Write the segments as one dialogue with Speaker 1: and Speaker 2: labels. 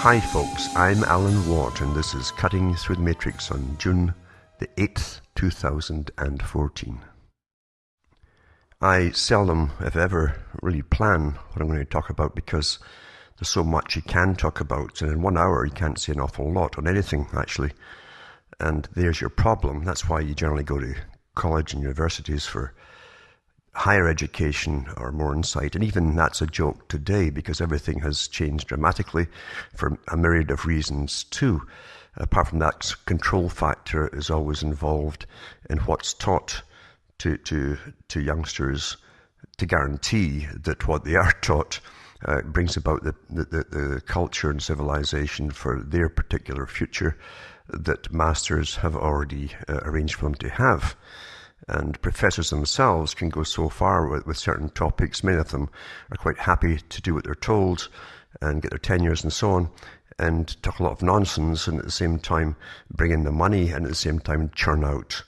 Speaker 1: Hi folks, I'm Alan Watt and this is Cutting Through the Matrix on June the 8th, 2014. I seldom, if ever, really plan what I'm going to talk about because there's so much you can talk about, and in 1 hour you can't say an awful lot on anything actually. And there's your problem. That's why you generally go to college and universities for higher education or more insight. And even that's a joke today because everything has changed dramatically for a myriad of reasons too. Apart from that, control factor is always involved in what's taught to youngsters to guarantee that what they are taught brings about the culture and civilization for their particular future that masters have already arranged for them to have. And professors themselves can go so far with certain topics. Many of them are quite happy to do what they're told and get their tenures and so on, and talk a lot of nonsense, and at the same time bring in the money, and at the same time churn out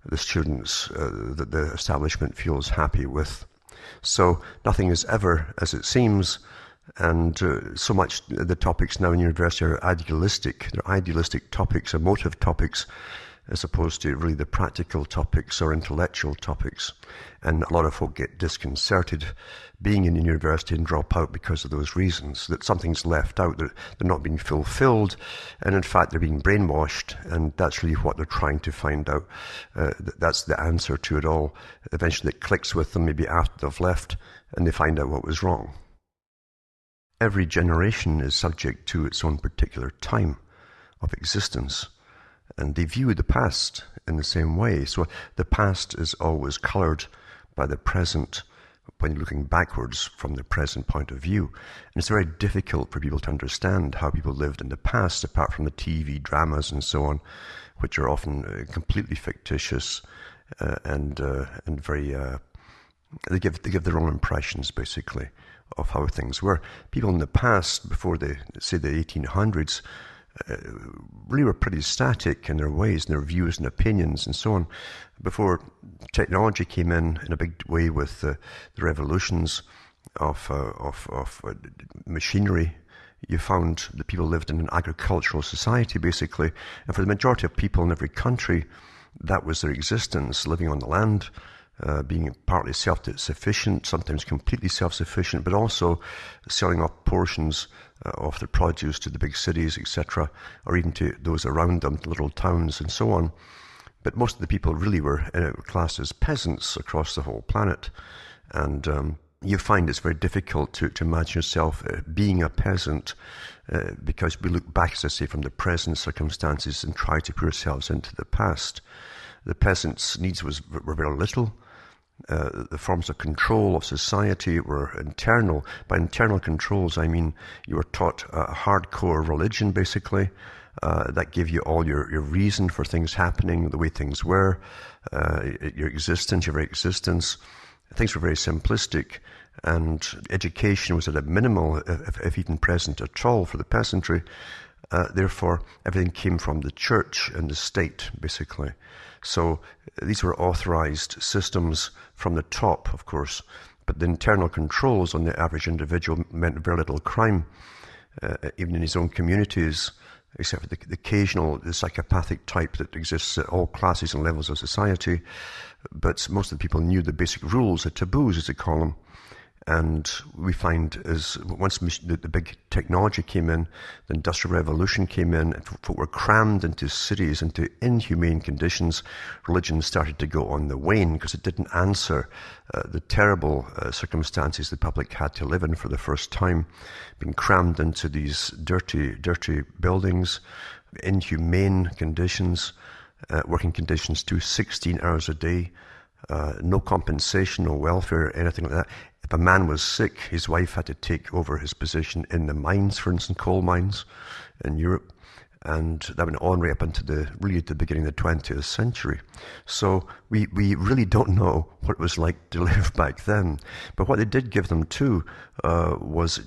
Speaker 1: the students that the establishment feels happy with. So nothing is ever as it seems, and so much the topics now in university are idealistic. They're idealistic topics, emotive topics, as opposed to really the practical topics or intellectual topics. And a lot of folk get disconcerted being in university and drop out because of those reasons, that something's left out, that they're not being fulfilled, and in fact they're being brainwashed, and that's really what they're trying to find out. That's the answer to it all. Eventually it clicks with them, maybe after they've left, and they find out what was wrong. Every generation is subject to its own particular time of existence, and they view the past in the same way. So the past is always coloured by the present when you're looking backwards from the present point of view. And it's very difficult for people to understand how people lived in the past, apart from the TV dramas and so on, which are often completely fictitious and very they give their own impressions basically of how things were. People in the past, before the 1800s, really were pretty static in their ways and their views and opinions and so on. Before technology came in a big way with the revolutions of machinery, you found that people lived in an agricultural society basically, and for the majority of people in every country, that was their existence, living on the land, being partly self-sufficient, sometimes completely self-sufficient, but also selling off portions of their produce to the big cities, etc., or even to those around them, to little towns and so on. But most of the people really were classed as peasants across the whole planet. And you find it's very difficult to imagine yourself being a peasant because we look back, as I say, from the present circumstances and try to put ourselves into the past. The peasants' needs were very little. The forms of control of society were internal. By internal controls, I mean you were taught a hardcore religion, basically, that gave you all your reason for things happening, the way things were, your existence, your very existence. Things were very simplistic, and education was at a minimal, if even present at all, for the peasantry. Therefore, everything came from the church and the state, basically. So these were authorized systems from the top, of course, but the internal controls on the average individual meant very little crime, even in his own communities, except for the occasional the psychopathic type that exists at all classes and levels of society. But most of the people knew the basic rules, the taboos, as they call them. And we find as once the big technology came in, the Industrial Revolution came in, and folk were crammed into cities, into inhumane conditions, religion started to go on the wane because it didn't answer the terrible circumstances the public had to live in for the first time, being crammed into these dirty buildings, inhumane conditions, working conditions too, 16 hours a day, no compensation, no welfare, anything like that. If a man was sick, his wife had to take over his position in the mines, for instance, coal mines in Europe. And that went on right up into the beginning of the 20th century. So we really don't know what it was like to live back then. But what they did give them too was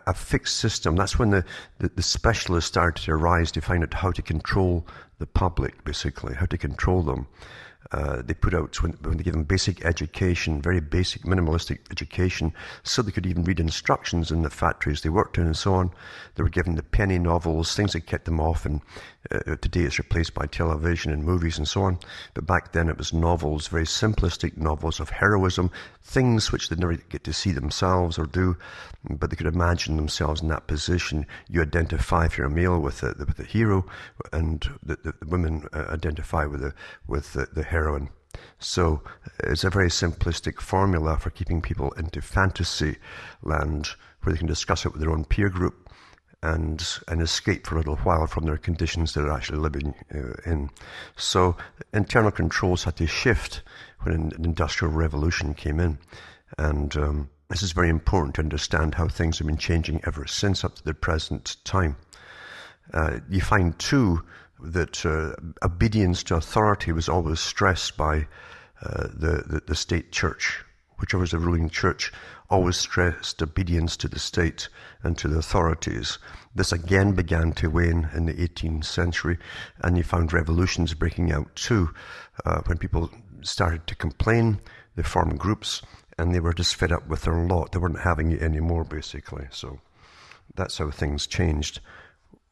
Speaker 1: a fixed system. That's when the specialists started to arise to find out how to control the public, basically, how to control them. They put out, when they gave them basic education, very basic, minimalistic education, so they could even read instructions in the factories they worked in and so on. They were given the penny novels, things that kept them off, and today it's replaced by television and movies and so on. But back then it was novels, very simplistic novels of heroism, things which they never get to see themselves or do, but they could imagine themselves in that position. You identify, if you're a male, with the hero, and the women identify with the heroine. So it's a very simplistic formula for keeping people into fantasy land, where they can discuss it with their own peer group and escape for a little while from their conditions they're actually living in. So internal controls had to shift when an industrial revolution came in. And this is very important to understand how things have been changing ever since up to the present time. You find too that obedience to authority was always stressed by the state church. Whichever was the ruling church always stressed obedience to the state and to the authorities. This again began to wane in the 18th century, and you found revolutions breaking out too. When people started to complain, they formed groups, and they were just fed up with their lot. They weren't having it anymore, basically. So that's how things changed.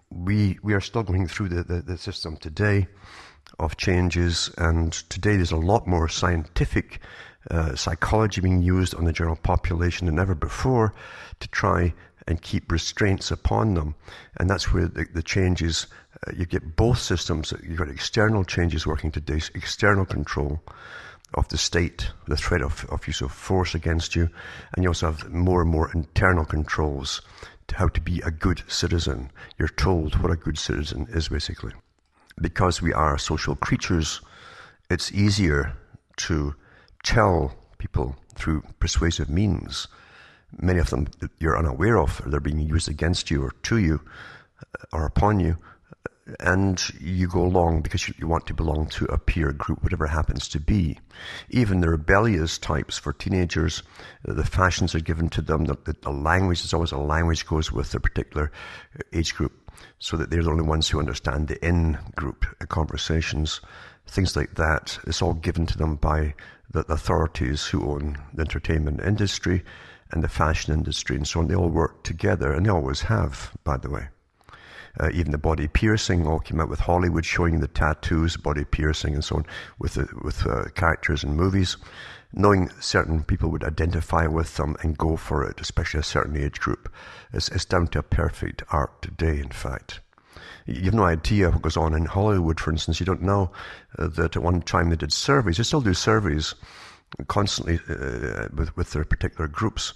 Speaker 1: We are still going through the system today of changes, and today there's a lot more scientific psychology being used on the general population than ever before to try and keep restraints upon them. And that's where the changes, you get both systems. You've got external changes working today, external control of the state, the threat of use of force against you, and you also have more and more internal controls to how to be a good citizen. You're told what a good citizen is, basically. Because we are social creatures, it's easier to tell people through persuasive means, many of them that you're unaware of, or they're being used against you or to you or upon you, and you go along because you want to belong to a peer group, whatever it happens to be. Even the rebellious types for teenagers, the fashions are given to them, the language, there's always a language goes with their particular age group, so that they're the only ones who understand the in-group conversations, things like that. It's all given to them by the authorities who own the entertainment industry and the fashion industry and so on. They all work together, and they always have, by the way. Even the body piercing all came out with Hollywood showing the tattoos, body piercing and so on with characters in movies, knowing certain people would identify with them and go for it, especially a certain age group. It's down to a perfect art today, in fact. You have no idea what goes on in Hollywood, for instance. You don't know that at one time they did surveys. They still do surveys constantly with their particular groups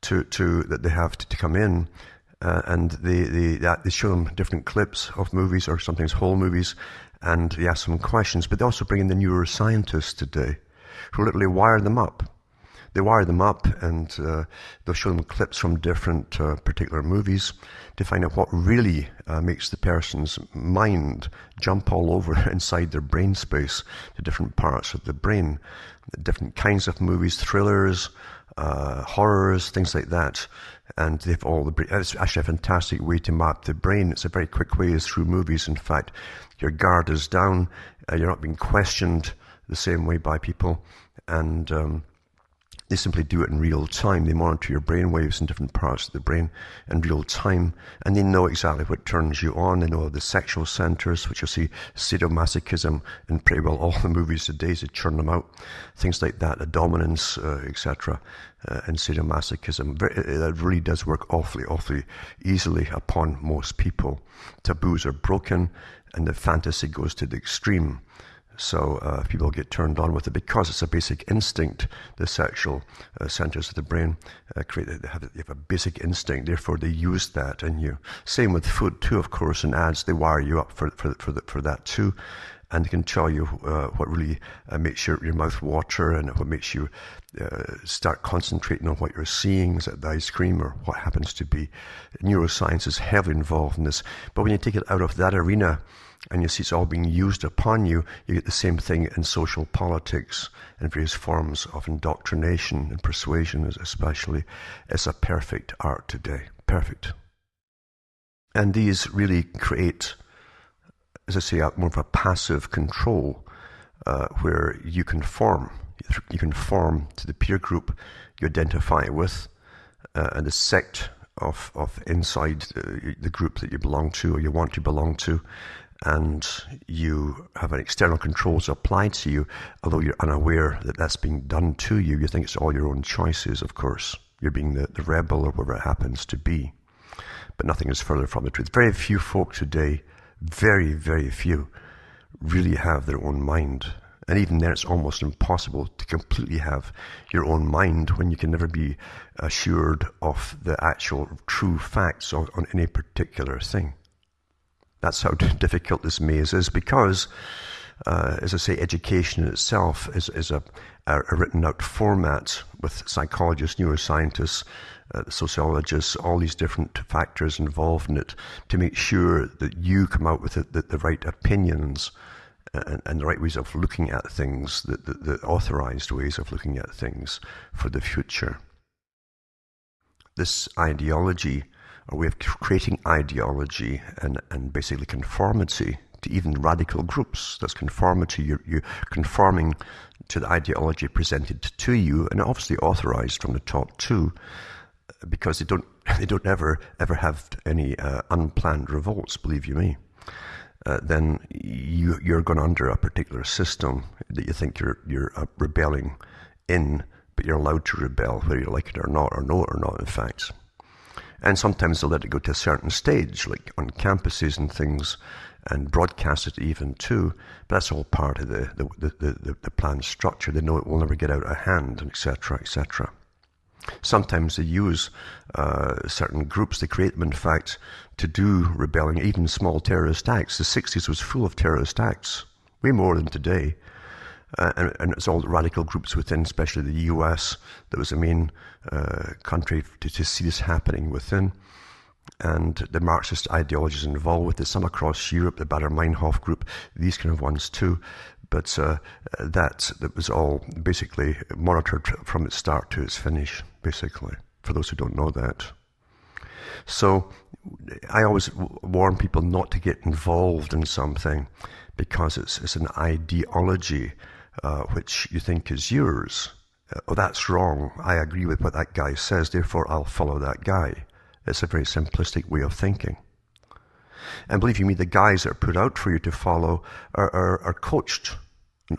Speaker 1: that they have to come in. And they show them different clips of movies or sometimes whole movies, and they ask them questions. But they also bring in the neuroscientists today who literally wire them up. They wire them up, and they'll show them clips from different particular movies to find out what really makes the person's mind jump all over inside their brain space to different parts of the brain. Different kinds of movies, thrillers, horrors, things like that. And they've it's actually a fantastic way to map the brain. It's a very quick way, is through movies. In fact, your guard is down. You're not being questioned the same way by people. And they simply do it in real time. They monitor your brain waves in different parts of the brain in real time. And they know exactly what turns you on. They know the sexual centers, which you'll see sadomasochism in pretty well all the movies today. They churn them out. Things like that, the dominance, etc. And sadomasochism. It really does work awfully easily upon most people. Taboos are broken, and the fantasy goes to the extreme. So people get turned on with it because it's a basic instinct. The sexual centers of the brain they have a basic instinct. Therefore, they use that in you. Same with food too, of course. In ads, they wire you up for that too, and they can tell you what really makes your mouth water and what makes you start concentrating on what you're seeing. Is it the ice cream or what happens to be? Neuroscience is heavily involved in this. But when you take it out of that arena, and you see it's all being used upon you, you get the same thing in social politics and various forms of indoctrination and persuasion especially. It's a perfect art today. Perfect. And these really create, as I say, more of a passive control where you conform. You conform to the peer group you identify with, and the sect of inside the group that you belong to or you want to belong to, and you have an external controls applied to you, although you're unaware that that's being done to you. You think it's all your own choices, of course. You're being the rebel or whatever it happens to be. But nothing is further from the truth. Very few folk today, very, very few, really have their own mind. And even then, it's almost impossible to completely have your own mind when you can never be assured of the actual true facts on any particular thing. That's how difficult this maze is, because, as I say, education in itself is a written out format with psychologists, neuroscientists, sociologists, all these different factors involved in it to make sure that you come out with the right opinions and the right ways of looking at things, the authorized ways of looking at things for the future. This ideology, or way of creating ideology and basically conformity to even radical groups, that's conformity. You're conforming to the ideology presented to you, and obviously authorized from the top too, because they don't ever have any unplanned revolts, believe you me. Then you're going under a particular system that you think you're rebelling in, but you're allowed to rebel whether you like it or not, or know it or not, in fact. And sometimes they'll let it go to a certain stage, like on campuses and things, and broadcast it even too. But that's all part of the planned structure. They know it will never get out of hand, and etc., etc. Sometimes they use certain groups, they create them in fact to do rebelling, even small terrorist acts. The 60s was full of terrorist acts, way more than today. And it's all the radical groups within, especially the US, that was the main country to see this happening within. And the Marxist ideologies involved with it, some across Europe, the Baader-Meinhof group, these kind of ones too. But that was all basically monitored from its start to its finish, basically, for those who don't know that. So I always warn people not to get involved in something because it's an ideology which you think is yours. Oh, that's wrong. I agree with what that guy says, therefore I'll follow that guy. It's a very simplistic way of thinking. And believe you me, the guys that are put out for you to follow are coached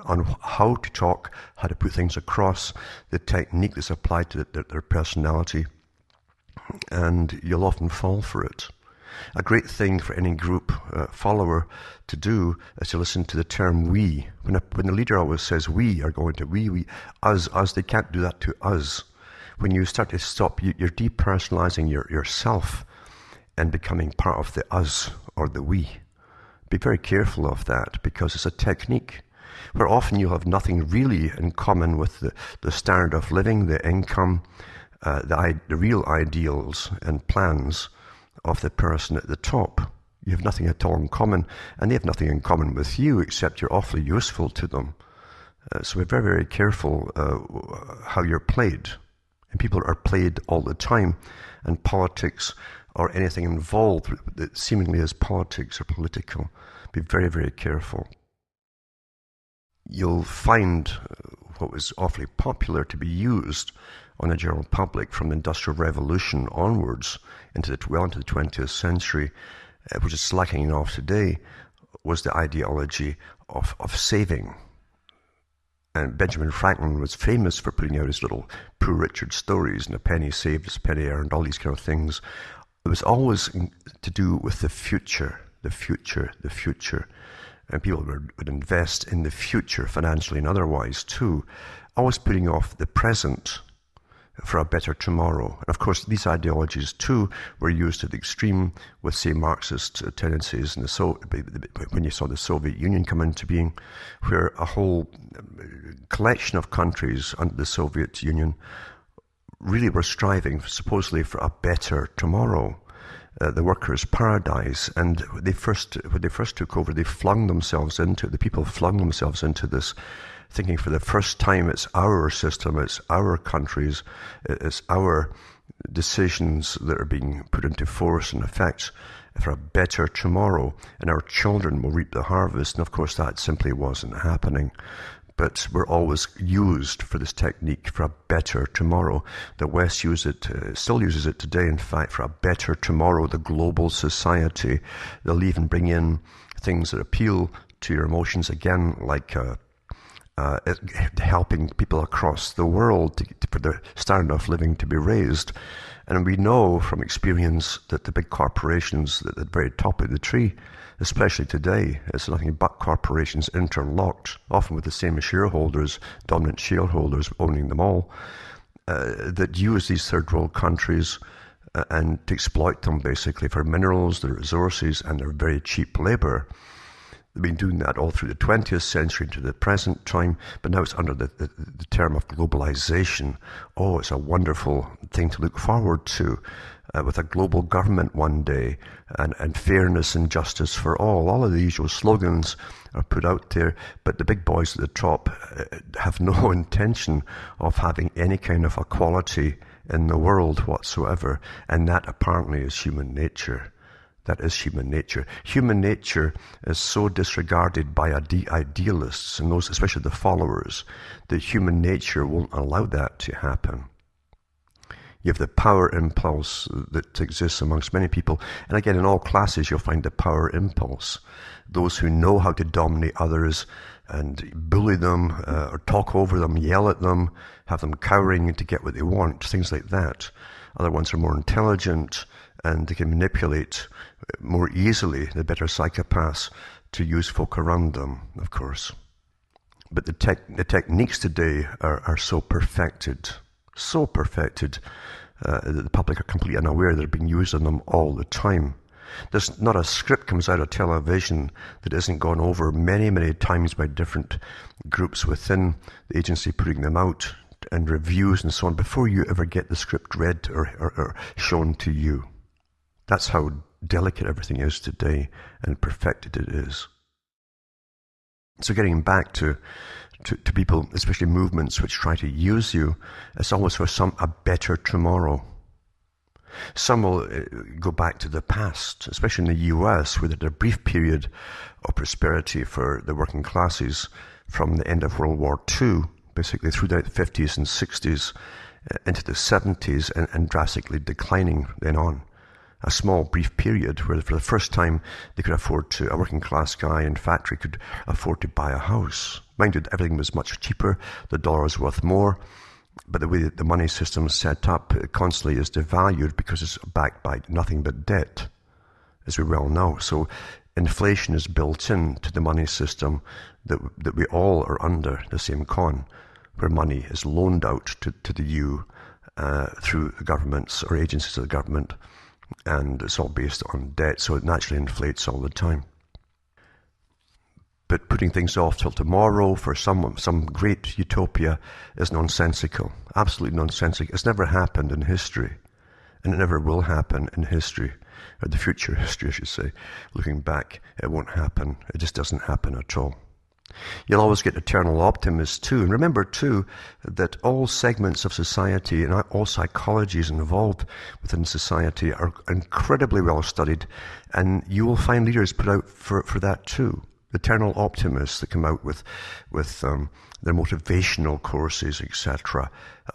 Speaker 1: on how to talk, how to put things across, the technique that's applied to their personality, and you'll often fall for it. A great thing for any group follower to do is to listen to the term we. When the leader always says we are going to we, us, they can't do that to us. When you start to stop, you're depersonalizing yourself and becoming part of the us or the we. Be very careful of that, because it's a technique where often you'll have nothing really in common with the standard of living, the income, the real ideals and plans of the person at the top. You have nothing at all in common, and they have nothing in common with you except you're awfully useful to them. So be very, very careful how you're played. And people are played all the time, and politics or anything involved that seemingly is politics or political. Be very, very careful. You'll find what was awfully popular to be used on the general public from the Industrial Revolution onwards into the 20th century, which is slacking off today, was the ideology of saving. And Benjamin Franklin was famous for putting out his little Poor Richard stories, and a penny saved is a penny earned, all these kind of things. It was always to do with the future, the future, the future. And people would invest in the future financially and otherwise too, always putting off the present for a better tomorrow. And of course, these ideologies too were used to the extreme with, say, Marxist tendencies in when you saw the Soviet Union come into being, where a whole collection of countries under the Soviet Union really were striving supposedly for a better tomorrow. The workers' paradise. And when they first took over, the people flung themselves into this, thinking for the first time it's our system, it's our countries, it's our decisions that are being put into force and effect, for a better tomorrow, and our children will reap the harvest. And of course, that simply wasn't happening. But we're always used for this technique for a better tomorrow. The West still uses it today, in fact, for a better tomorrow, the global society. They'll even bring in things that appeal to your emotions again, like helping people across the world for their standard of living to be raised. And we know from experience that the big corporations at the very top of the tree, especially today, it's nothing but corporations interlocked, often with the same shareholders, dominant shareholders owning them all, that use these third world countries and to exploit them basically for minerals, their resources, and their very cheap labor. They've been doing that all through the 20th century into the present time, but now it's under the term of globalization. Oh, it's a wonderful thing to look forward to, with a global government one day, and fairness and justice for all. All of the usual slogans are put out there, but the big boys at the top have no intention of having any kind of equality in the world whatsoever, and that apparently is human nature. That is human nature. Human nature is so disregarded by idealists, and those, especially the followers, that human nature won't allow that to happen. You have the power impulse that exists amongst many people. And again, in all classes, you'll find the power impulse. Those who know how to dominate others and bully them, or talk over them, yell at them, have them cowering to get what they want, things like that. Other ones are more intelligent, and they can manipulate more easily, the better psychopaths, to use folk around them, of course. But the techniques today are so perfected, that the public are completely unaware they're being used on them all the time. There's not a script comes out of television that isn't gone over many, many times by different groups within the agency putting them out, and reviews and so on, before you ever get the script read or shown to you. That's how delicate everything is today, and perfected it is. So getting back to people, especially movements which try to use you, it's always for a better tomorrow. Some will go back to the past, especially in the US, where they had a brief period of prosperity for the working classes from the end of World War II, basically through the 50s and 60s into the 70s, and drastically declining then on. A small brief period where for the first time they could afford to, a working class guy in factory could afford to buy a house. Mind you, everything was much cheaper, the dollar is worth more, but the way that the money system is set up, it constantly is devalued because it's backed by nothing but debt, as we well know. So inflation is built into the money system that we all are under the same con, where money is loaned out to the you through the governments or agencies of the government, and it's all based on debt, so it naturally inflates all the time. But putting things off till tomorrow for some great utopia is nonsensical, absolutely nonsensical. It's never happened in history, and it never will happen in history, or the future history, I should say. Looking back, it won't happen. It just doesn't happen at all. You'll always get eternal optimists too. And remember too that all segments of society and all psychologies involved within society are incredibly well studied, and you will find leaders put out for that too. Eternal optimists that come out with their motivational courses, etc.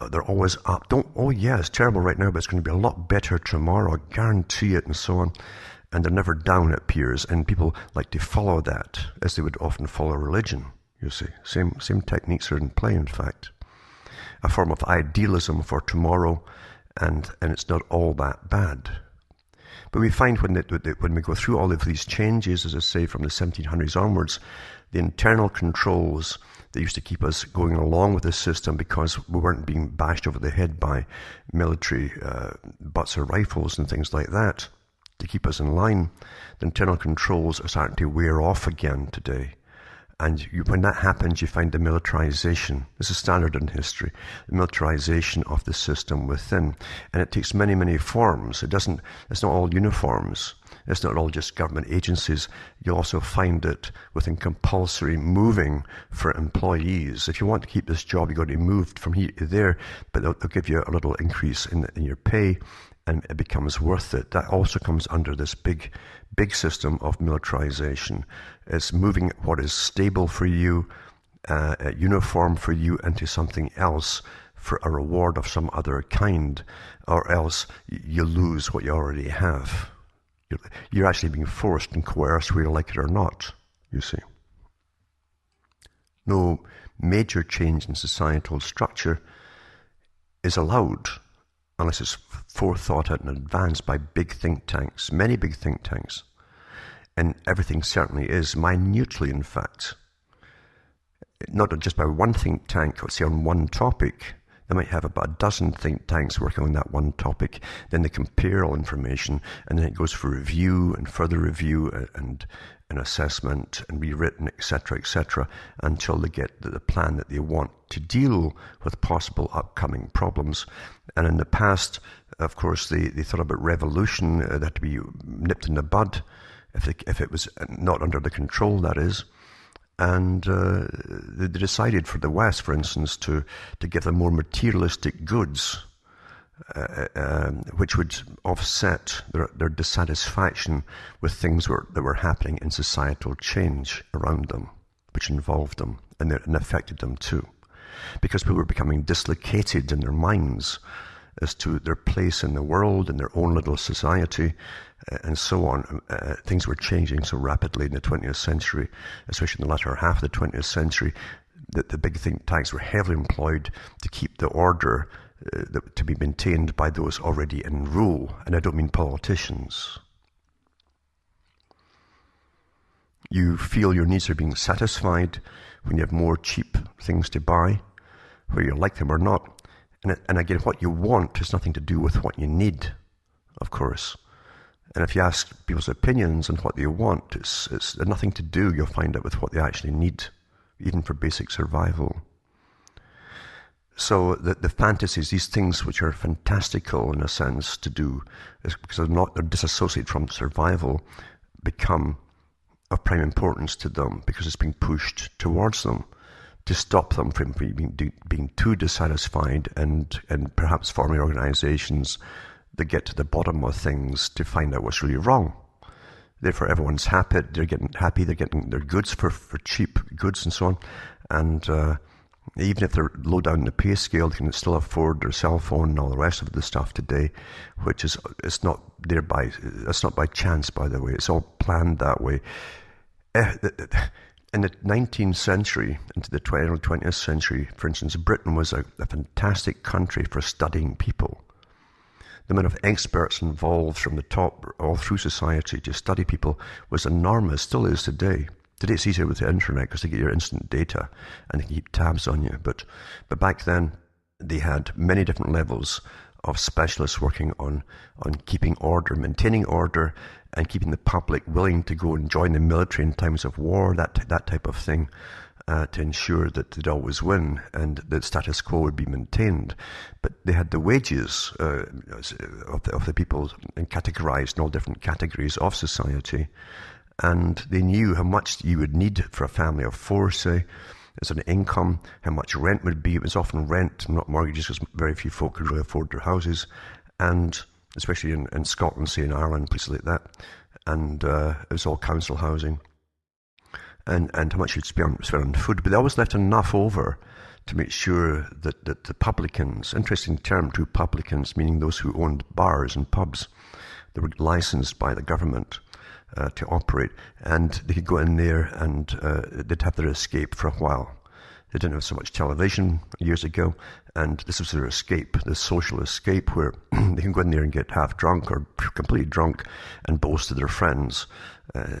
Speaker 1: They're always up. It's terrible right now, but it's going to be a lot better tomorrow, I guarantee it, and so on. And they're never down, it appears, and people like to follow that, as they would often follow religion, you see. Same techniques are in play, in fact. A form of idealism for tomorrow, and it's not all that bad. But we find when we go through all of these changes, as I say, from the 1700s onwards, the internal controls that used to keep us going along with this system because we weren't being bashed over the head by military butts or rifles and things like that, to keep us in line, the internal controls are starting to wear off again today. And when that happens, you find the militarization. This is standard in history, the militarization of the system within. And it takes many, many forms. It's not all uniforms. It's not all just government agencies. You'll also find it within compulsory moving for employees. If you want to keep this job, you've got to be moved from here to there, but they'll give you a little increase in your pay, and it becomes worth it. That also comes under this big system of militarization. It's moving what is stable for you, uniform for you, into something else for a reward of some other kind, or else you lose what you already have. You're actually being forced and coerced whether you like it or not, you see. No major change in societal structure is allowed unless it's forethought out in advance by big think tanks, many big think tanks. And everything certainly is, minutely in fact. Not just by one think tank, let's say on one topic. They might have about a dozen think tanks working on that one topic. Then they compare all information, and then it goes for review and further review and assessment and rewritten, etc., until they get the plan that they want to deal with possible upcoming problems. And in the past, of course, they thought about revolution that had to be nipped in the bud if it was not under the control, that is. And they decided for the West, for instance, to give them more materialistic goods, which would offset their dissatisfaction with things that were happening in societal change around them, which involved them and affected them too. Because people were becoming dislocated in their minds as to their place in the world, in their own little society, and so on. Things were changing so rapidly in the 20th century, especially in the latter half of the 20th century, that the big think tanks were heavily employed to keep the order to be maintained by those already in rule. And I don't mean politicians. You feel your needs are being satisfied when you have more cheap things to buy, whether you like them or not. And again, what you want has nothing to do with what you need, of course. And if you ask people's opinions on what they want, it's nothing to do, you'll find out, with what they actually need, even for basic survival. So the fantasies, these things which are fantastical in a sense to do, is because they're disassociated from survival, become of prime importance to them because it's being pushed towards them to stop them from being too dissatisfied and perhaps forming organizations that get to the bottom of things to find out what's really wrong. Therefore, everyone's happy. They're getting their goods for cheap goods and so on. And even if they're low down the pay scale, they can still afford their cell phone and all the rest of the stuff today, which it's not there by, that's not by chance, by the way. It's all planned that way. In the 19th century, into the early 20th century, for instance, Britain was a fantastic country for studying people. The amount of experts involved from the top all through society to study people was enormous, still is today. Today it's easier with the internet because they get your instant data and they can keep tabs on you. But back then, they had many different levels of specialists working on keeping order, maintaining order, and keeping the public willing to go and join the military in times of war, that type of thing, to ensure that they'd always win and the status quo would be maintained. But they had the wages of the people categorized in all different categories of society, and they knew how much you would need for a family of four, say, as an income, how much rent would be. It was often rent, not mortgages, because very few folk could really afford their houses, and especially in Scotland, say in Ireland, places like that, and it was all council housing, and how much you'd spend on food, but they always left enough over to make sure that the publicans, interesting term too, publicans, meaning those who owned bars and pubs, they were licensed by the government to operate, and they could go in there and they'd have their escape for a while. They didn't have so much television years ago, and this was their escape, the social escape, where they can go in there and get half drunk or completely drunk and boast to their friends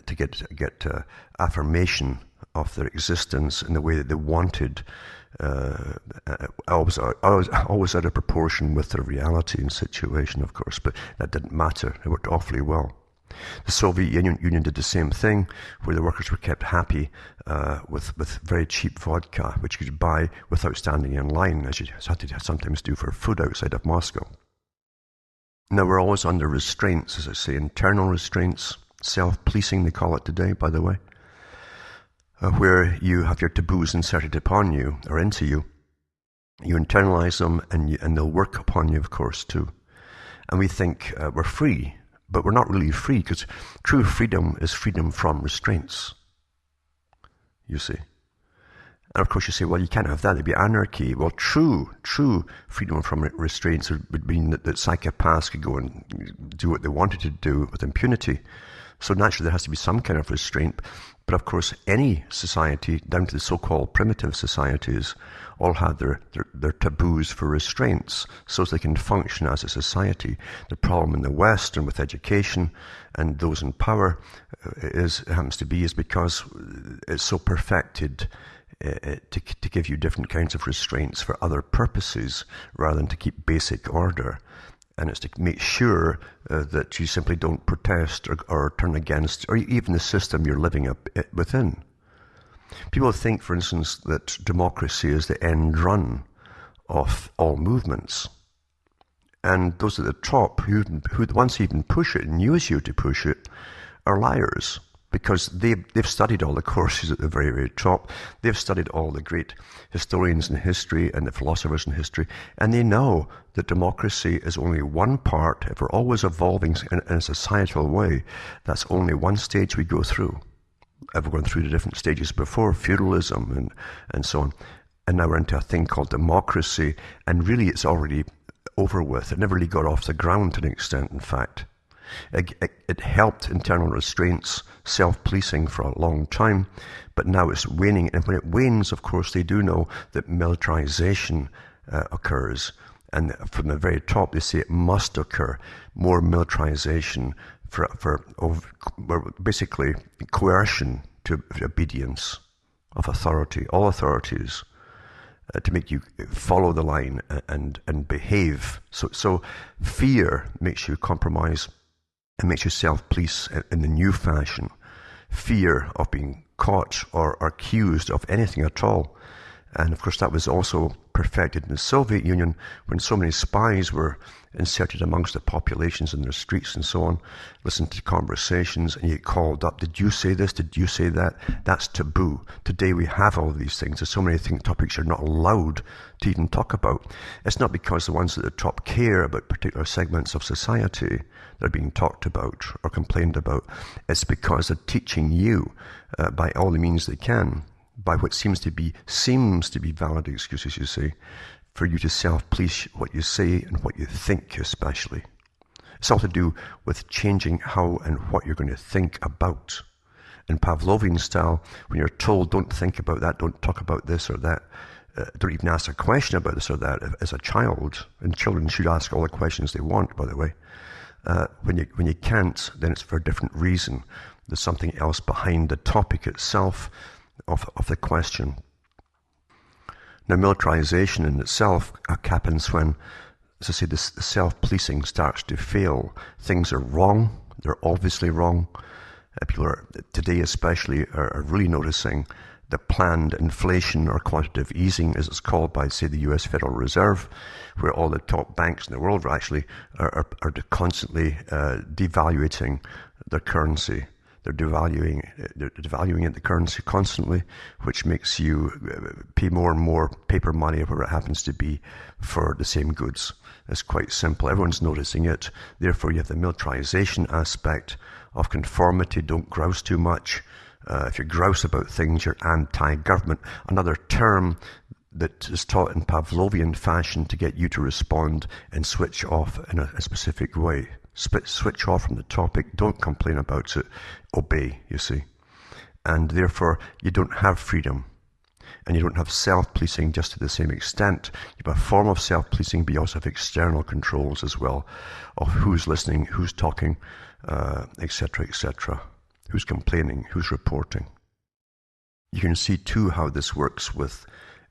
Speaker 1: to get affirmation of their existence in the way that they wanted, always out of proportion with their reality and situation, of course, but that didn't matter. It worked awfully well. The Soviet Union did the same thing, where the workers were kept happy with very cheap vodka, which you could buy without standing in line, as you had to sometimes do for food outside of Moscow. Now, we're always under restraints, as I say, internal restraints, self-policing they call it today, by the way, where you have your taboos inserted upon you, or into you. You internalize them, and they'll work upon you, of course, too. And we think we're free, but we're not really free, because true freedom is freedom from restraints, you see. And of course you say, well, you can't have that, it'd be anarchy. Well, true freedom from restraints would mean that psychopaths could go and do what they wanted to do with impunity. So naturally there has to be some kind of restraint. But of course any society, down to the so-called primitive societies, all had their taboos for restraints so they can function as a society. The problem in the West and with education and those in power is because it's so perfected to give you different kinds of restraints for other purposes rather than to keep basic order. And it's to make sure that you simply don't protest or turn against, or even the system you're living within. People think, for instance, that democracy is the end run of all movements. And those at the top, who once even push it and use you to push it, are liars. Because they've studied all the courses at the very, very top. They've studied all the great historians in history and the philosophers in history, and they know that democracy is only one part. If we're always evolving in a societal way, that's only one stage we go through. I've gone through the different stages before, feudalism and so on. And now we're into a thing called democracy, and really it's already over with. It never really got off the ground to an extent, in fact. It helped internal restraints, self-policing for a long time, but now it's waning. And when it wanes, of course, they do know that militarization occurs. And from the very top, they say it must occur. More militarization for basically coercion to obedience of authority, all authorities, to make you follow the line and behave. So fear makes you compromise. It makes you self-police in the new fashion. Fear of being caught or accused of anything at all. And of course that was also perfected in the Soviet Union when so many spies were inserted amongst the populations in their streets and so on. Listen to conversations and you get called up. Did you say this? Did you say that? That's taboo. Today we have all of these things. There's so many topics you're not allowed to even talk about. It's not because the ones at the top care about particular segments of society that are being talked about or complained about. It's because they're teaching you by all the means they can, by what seems to be valid excuses, you see, for you to self-police what you say and what you think especially. It's all to do with changing how and what you're going to think about. In Pavlovian style, when you're told don't think about that, don't talk about this or that, don't even ask a question about this or that as a child, and children should ask all the questions they want, by the way. When you can't, then it's for a different reason. There's something else behind the topic itself of the question. Now, militarization in itself happens when, as I say, the self-policing starts to fail. Things are wrong. They're obviously wrong. People are, today especially, are really noticing the planned inflation or quantitative easing, as it's called by, say, the US Federal Reserve, where all the top banks in the world are constantly devaluating their currency. They're devaluing the currency constantly, which makes you pay more and more paper money, whatever it happens to be, for the same goods. It's quite simple. Everyone's noticing it. Therefore, you have the militarization aspect of conformity. Don't grouse too much. If you grouse about things, you're anti-government. Another term that is taught in Pavlovian fashion to get you to respond and switch off in a specific way. Switch off from the topic. Don't complain about it. Obey, you see. And therefore, you don't have freedom. And you don't have self-policing just to the same extent. You have a form of self-policing, but you also have external controls as well of who's listening, who's talking, etc., etc. Who's complaining, who's reporting. You can see too how this works with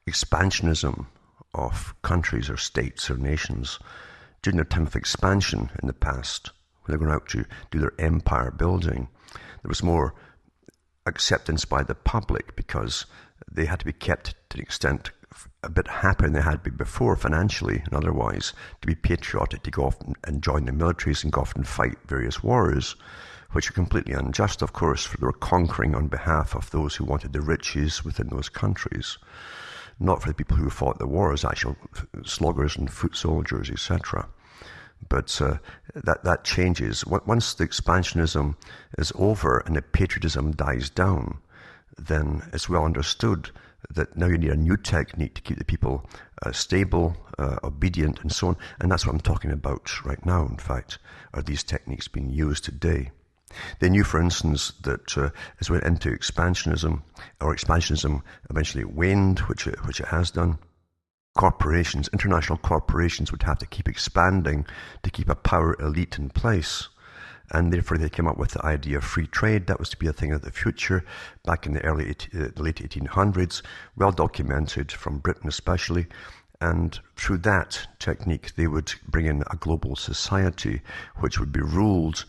Speaker 1: expansionism of countries or states or nations. During their time of expansion in the past, when they're going out to do their empire building, there was more acceptance by the public because they had to be kept to an extent a bit happier than they had been before, financially and otherwise, to be patriotic, to go off and join the militaries and go off and fight various wars, which are completely unjust, of course, for they were conquering on behalf of those who wanted the riches within those countries, not for the people who fought the wars, actual sloggers and foot soldiers, etc. But that changes. Once the expansionism is over and the patriotism dies down, then it's well understood that now you need a new technique to keep the people stable, obedient, and so on. And that's what I'm talking about right now, in fact, are these techniques being used today. They knew, for instance, that as we went into expansionism, or expansionism eventually waned, which it has done, corporations, international corporations would have to keep expanding to keep a power elite in place. And therefore they came up with the idea of free trade. That was to be a thing of the future back in the late 1800s, well documented from Britain especially. And through that technique, they would bring in a global society which would be ruled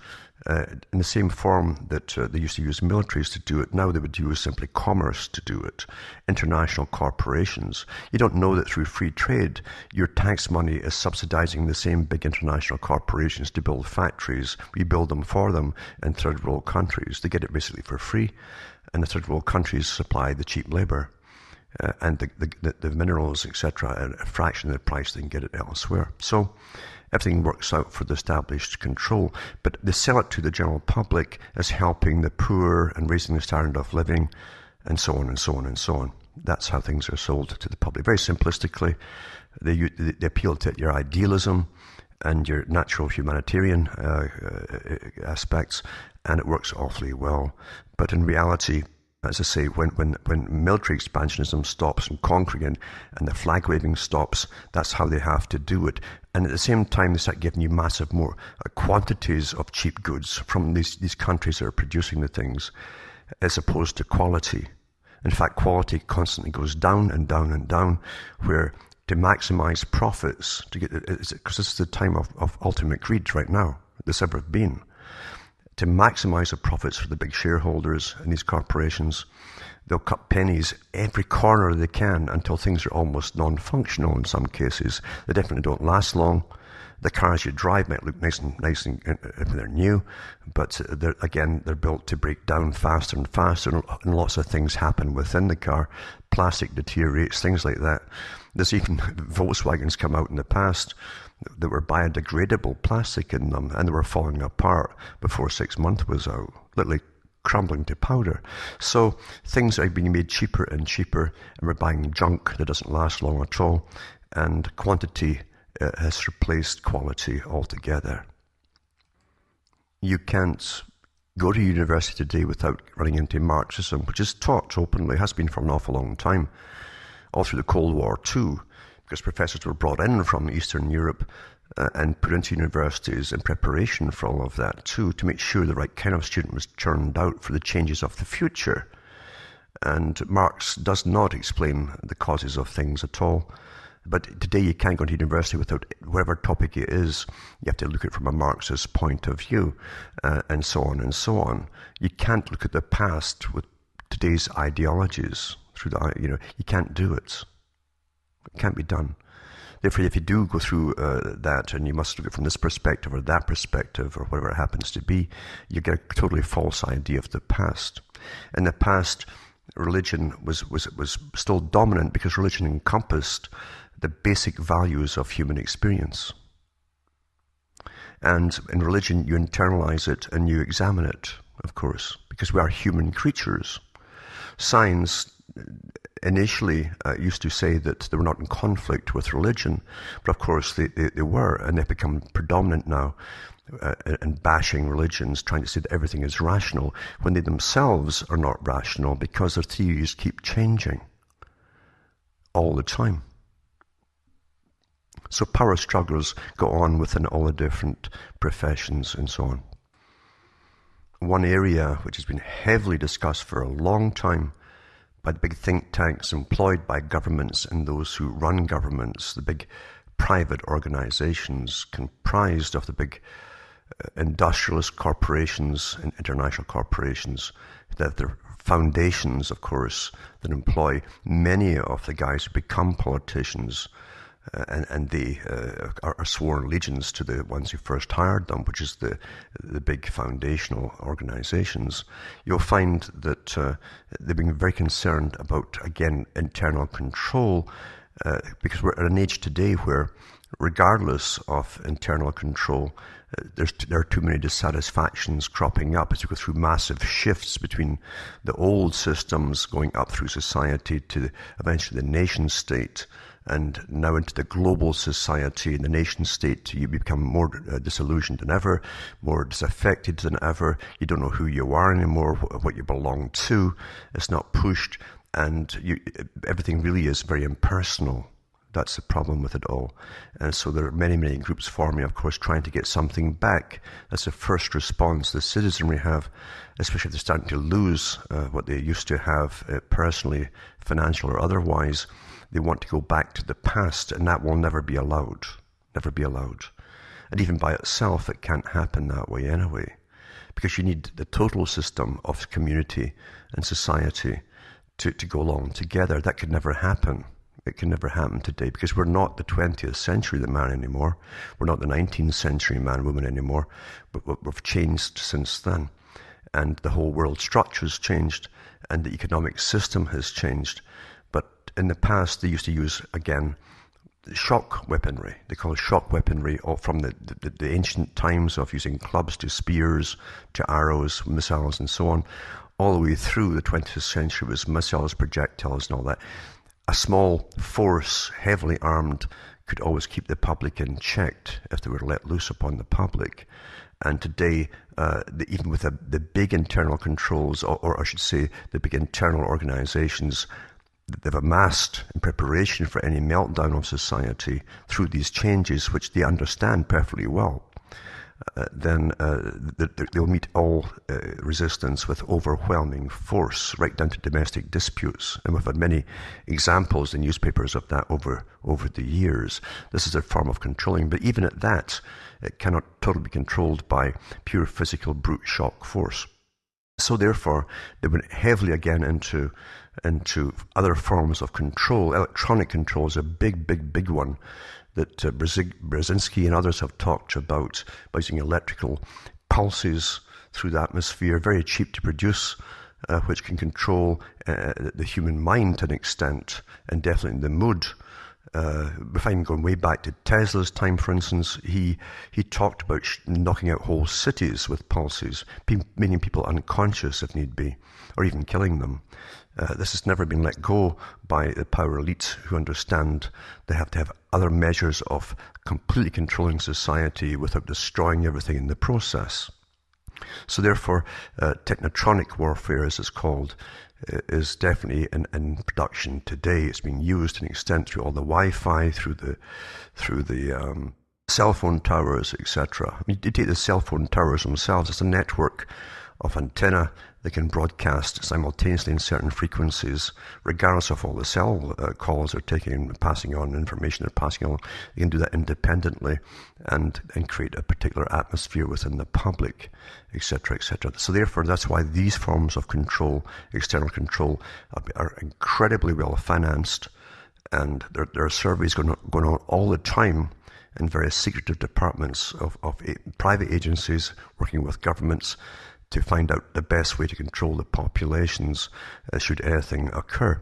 Speaker 1: in the same form that they used to use militaries to do it. Now they would use simply commerce to do it. International corporations. You don't know that through free trade, your tax money is subsidizing the same big international corporations to build factories. We build them for them in third world countries. They get it basically for free. And the third world countries supply the cheap labor. And the minerals, etc., at a fraction of the price they can get it elsewhere. So everything works out for the established control, but they sell it to the general public as helping the poor and raising the standard of living, and so on and so on and so on. That's how things are sold to the public. Very simplistically, they appeal to your idealism and your natural humanitarian aspects, and it works awfully well. But in reality, as I say, when military expansionism stops and conquering and the flag waving stops, that's how they have to do it. And at the same time, they start giving you massive more quantities of cheap goods from these countries that are producing the things, as opposed to quality. In fact, quality constantly goes down and down and down, where to maximize profits, because this is the time of ultimate greed right now, this ever been. To maximize the profits for the big shareholders in these corporations, they'll cut pennies every corner they can until things are almost non-functional in some cases. They definitely don't last long. The cars you drive might look nice and if they're new, but they're built to break down faster and faster, and lots of things happen within the car. Plastic deteriorates, things like that. There's even Volkswagens come out in the past that were biodegradable plastic in them, and they were falling apart before 6 months was out, literally crumbling to powder. So things are being made cheaper and cheaper, and we're buying junk that doesn't last long at all, and quantity has replaced quality altogether. You can't go to university today without running into Marxism, which is taught openly, has been for an awful long time, all through the Cold War too, because professors were brought in from Eastern Europe and put into universities in preparation for all of that too, to make sure the right kind of student was churned out for the changes of the future. And Marx does not explain the causes of things at all. But today you can't go to university without, whatever topic it is, you have to look at it from a Marxist point of view, and so on and so on. You can't look at the past with today's ideologies you can't do it. It can't be done. Therefore, if you do go through that, and you must look at it from this perspective or that perspective or whatever it happens to be, you get a totally false idea of the past. In the past, religion was still dominant because religion encompassed the basic values of human experience. And in religion, you internalize it and you examine it, of course, because we are human creatures. Science initially used to say that they were not in conflict with religion, but of course they were, and they've become predominant now in bashing religions, trying to say that everything is rational, when they themselves are not rational because their theories keep changing all the time. So power struggles go on within all the different professions and so on. One area which has been heavily discussed for a long time by the big think tanks employed by governments and those who run governments, the big private organizations comprised of the big industrialist corporations and international corporations, that they're foundations, of course, that employ many of the guys who become politicians, and they are sworn allegiance to the ones who first hired them, which is the big foundational organizations. You'll find that they've been very concerned about, again, internal control, because we're at an age today where regardless of internal control, there are too many dissatisfactions cropping up as you go through massive shifts between the old systems going up through society to eventually the nation state, and now into the global society and the nation state. You become more disillusioned than ever, more disaffected than ever. You don't know who you are anymore, what you belong to. It's not pushed, and everything really is very impersonal. That's the problem with it all. And so there are many, many groups forming, of course, trying to get something back. That's the first response the citizenry have, especially if they're starting to lose what they used to have personally, financial or otherwise. They want to go back to the past, and that will never be allowed. Never be allowed. And even by itself, it can't happen that way anyway, because you need the total system of community and society to go along together. That could never happen. It can never happen today, because we're not the 20th century man anymore. We're not the 19th century man, woman anymore. But we've changed since then. And the whole world structure's changed, and the economic system has changed. But in the past, they used to use, again, shock weaponry. They call it shock weaponry from the ancient times of using clubs to spears, to arrows, missiles, and so on. All the way through the 20th century was missiles, projectiles, and all that. A small force, heavily armed, could always keep the public in check if they were let loose upon the public. And today, even with the big internal controls, or I should say, the big internal organizations, they've amassed in preparation for any meltdown of society through these changes, which they understand perfectly well. Then they'll meet all resistance with overwhelming force, right down to domestic disputes. And we've had many examples in newspapers of that over the years. This is a form of controlling, but even at that, it cannot totally be controlled by pure physical brute shock force. So therefore, they went heavily again into other forms of control. Electronic control is a big one that Brzezinski and others have talked about, by using electrical pulses through the atmosphere, very cheap to produce, which can control the human mind to an extent, and definitely the mood. We find going way back to Tesla's time, for instance, he talked about knocking out whole cities with pulses, making people unconscious if need be, or even killing them. This has never been let go by the power elites, who understand they have to have other measures of completely controlling society without destroying everything in the process. So therefore, technotronic warfare, as it's called, is definitely in production today. It's being used to an extent through all the Wi-Fi, through the cell phone towers, etc. I mean, you take the cell phone towers themselves, it's a network of antenna that can broadcast simultaneously in certain frequencies, regardless of all the cell calls they're taking and passing on, information they're passing on. You can do that independently and create a particular atmosphere within the public, etc., etc. So therefore, that's why these forms of control, external control, are incredibly well financed, and there are surveys going on all the time in various secretive departments of private agencies working with governments to find out the best way to control the populations should anything occur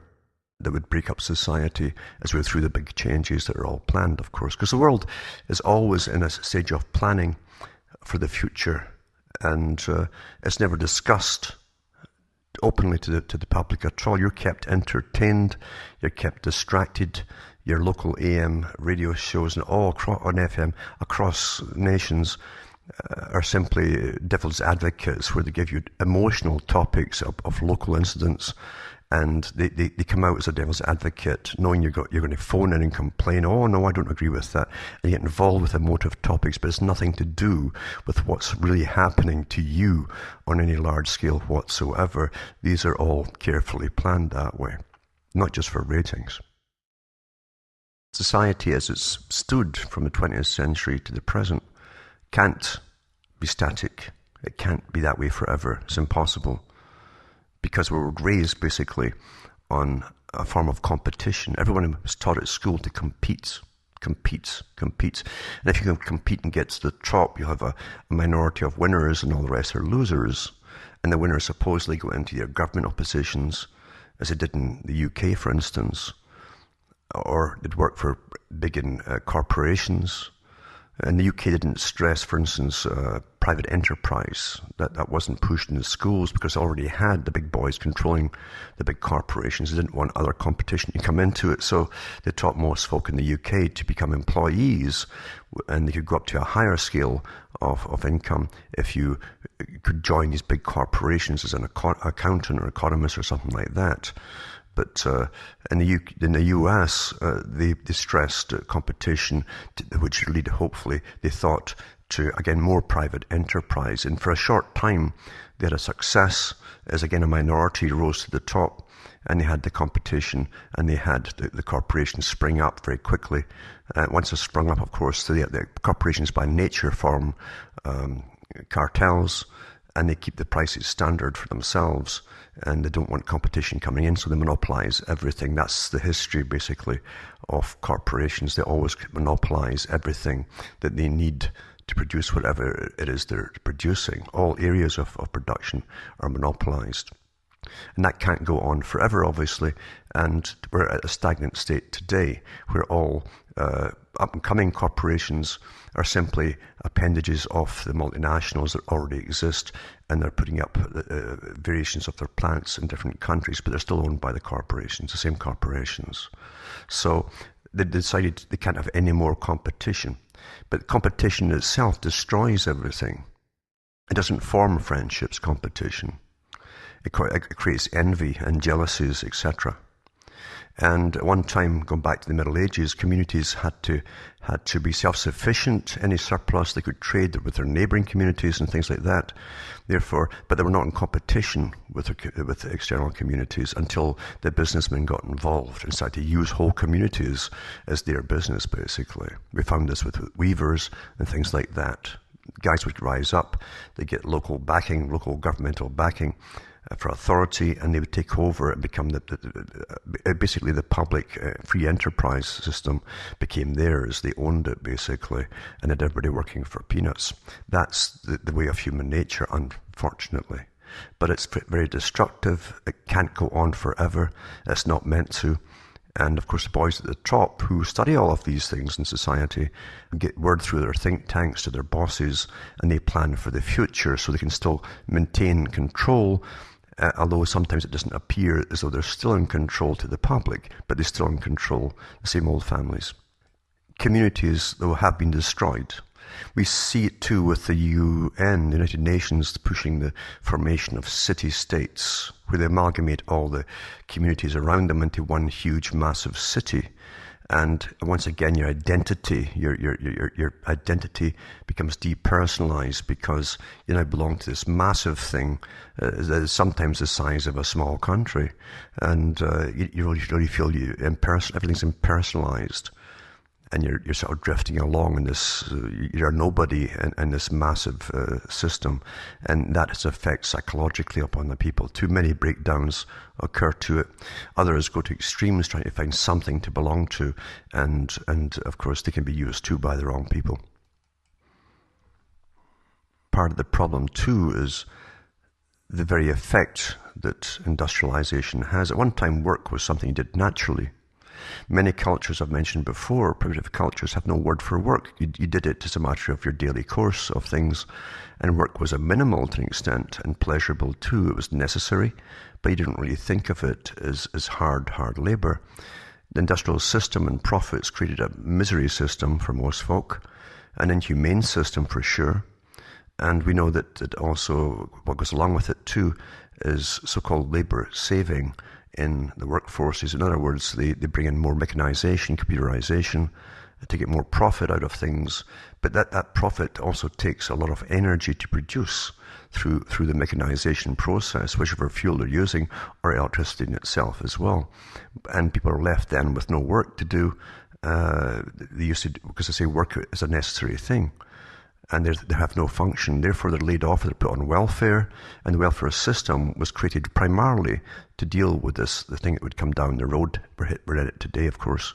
Speaker 1: that would break up society as we're through the big changes that are all planned, of course. Because the world is always in a stage of planning for the future, and it's never discussed openly to the public at all. You're kept entertained, you're kept distracted. Your local AM radio shows and all on FM across nations are simply devil's advocates, where they give you emotional topics of local incidents, and they come out as a devil's advocate, knowing you're going to phone in and complain, oh no, I don't agree with that, and you get involved with emotive topics, but it's nothing to do with what's really happening to you on any large scale whatsoever. These are all carefully planned that way, not just for ratings. Society as it's stood from the 20th century to the present can't be static. It can't be that way forever. It's impossible, because we were raised basically on a form of competition. Everyone was taught at school to compete. And if you can compete and get to the top, you'll have a minority of winners and all the rest are losers. And the winners supposedly go into your governmental positions, as it did in the UK, for instance. or they'd work for big corporations. In the UK, they didn't stress, for instance, private enterprise. That wasn't pushed in the schools because they already had the big boys controlling the big corporations. They didn't want other competition to come into it. So they taught most folk in the UK to become employees, and they could go up to a higher scale of income if you could join these big corporations as an accountant or economist or something like that. But in the US, they stressed competition, which would lead, hopefully, they thought, to, again, more private enterprise. And for a short time, they had a success as, again, a minority rose to the top, and they had the competition, and they had the corporations spring up very quickly. Once they sprung up, of course, the corporations by nature form cartels, and they keep the prices standard for themselves, and they don't want competition coming in, so they monopolize everything. That's the history, basically, of corporations. They always monopolize everything that they need to produce whatever it is they're producing. All areas of production are monopolized. And that can't go on forever, obviously, and we're at a stagnant state today where all up-and-coming corporations are simply appendages of the multinationals that already exist, and they're putting up variations of their plants in different countries, but they're still owned by the corporations, the same corporations. So they decided they can't have any more competition. But competition itself destroys everything. It doesn't form friendships, competition. It creates envy and jealousies, etc. And at one time, going back to the Middle Ages, communities had to be self-sufficient. Any surplus they could trade with their neighbouring communities and things like that. Therefore, but they were not in competition with external communities until the businessmen got involved and started to use whole communities as their business, basically. We found this with weavers and things like that. Guys would rise up, they get local backing, local governmental backing, for authority, and they would take over and become basically the public free enterprise system became theirs. They owned it, basically, and had everybody working for peanuts. That's the way of human nature, unfortunately. But it's very destructive. It can't go on forever. It's not meant to. And of course, the boys at the top who study all of these things in society get word through their think tanks to their bosses, and they plan for the future so they can still maintain control. Although sometimes it doesn't appear as though they're still in control to the public, but they're still in control, the same old families. Communities, though, have been destroyed. We see it too with the UN, the United Nations, pushing the formation of city-states, where they amalgamate all the communities around them into one huge, massive city. And once again, your identity becomes depersonalized because you now belong to this massive thing that is sometimes the size of a small country, and you really feel everything's impersonalized, and you're sort of drifting along in this. You're nobody in this massive system, and that has effects psychologically upon the people. Too many breakdowns occur to it. Others go to extremes trying to find something to belong to, and of course they can be used too by the wrong people. Part of the problem too is the very effect that industrialization has. At one time, work was something you did naturally. Many cultures I've mentioned before, primitive cultures, have no word for work. You did it as a matter of your daily course of things, and work was a minimal to an extent and pleasurable too. It was necessary, but you didn't really think of it as hard labour. The industrial system and profits created a misery system for most folk, an inhumane system for sure, and we know that also what goes along with it too is so-called labour saving in the workforces. In other words, they bring in more mechanization, computerization, to get more profit out of things. But that profit also takes a lot of energy to produce through the mechanization process, whichever fuel they're using, or electricity in itself as well. And people are left then with no work to do. They used to, because they say work is a necessary thing, and they have no function. Therefore, they're laid off, they're put on welfare, and the welfare system was created primarily to deal with the thing that would come down the road. We're in it today, of course,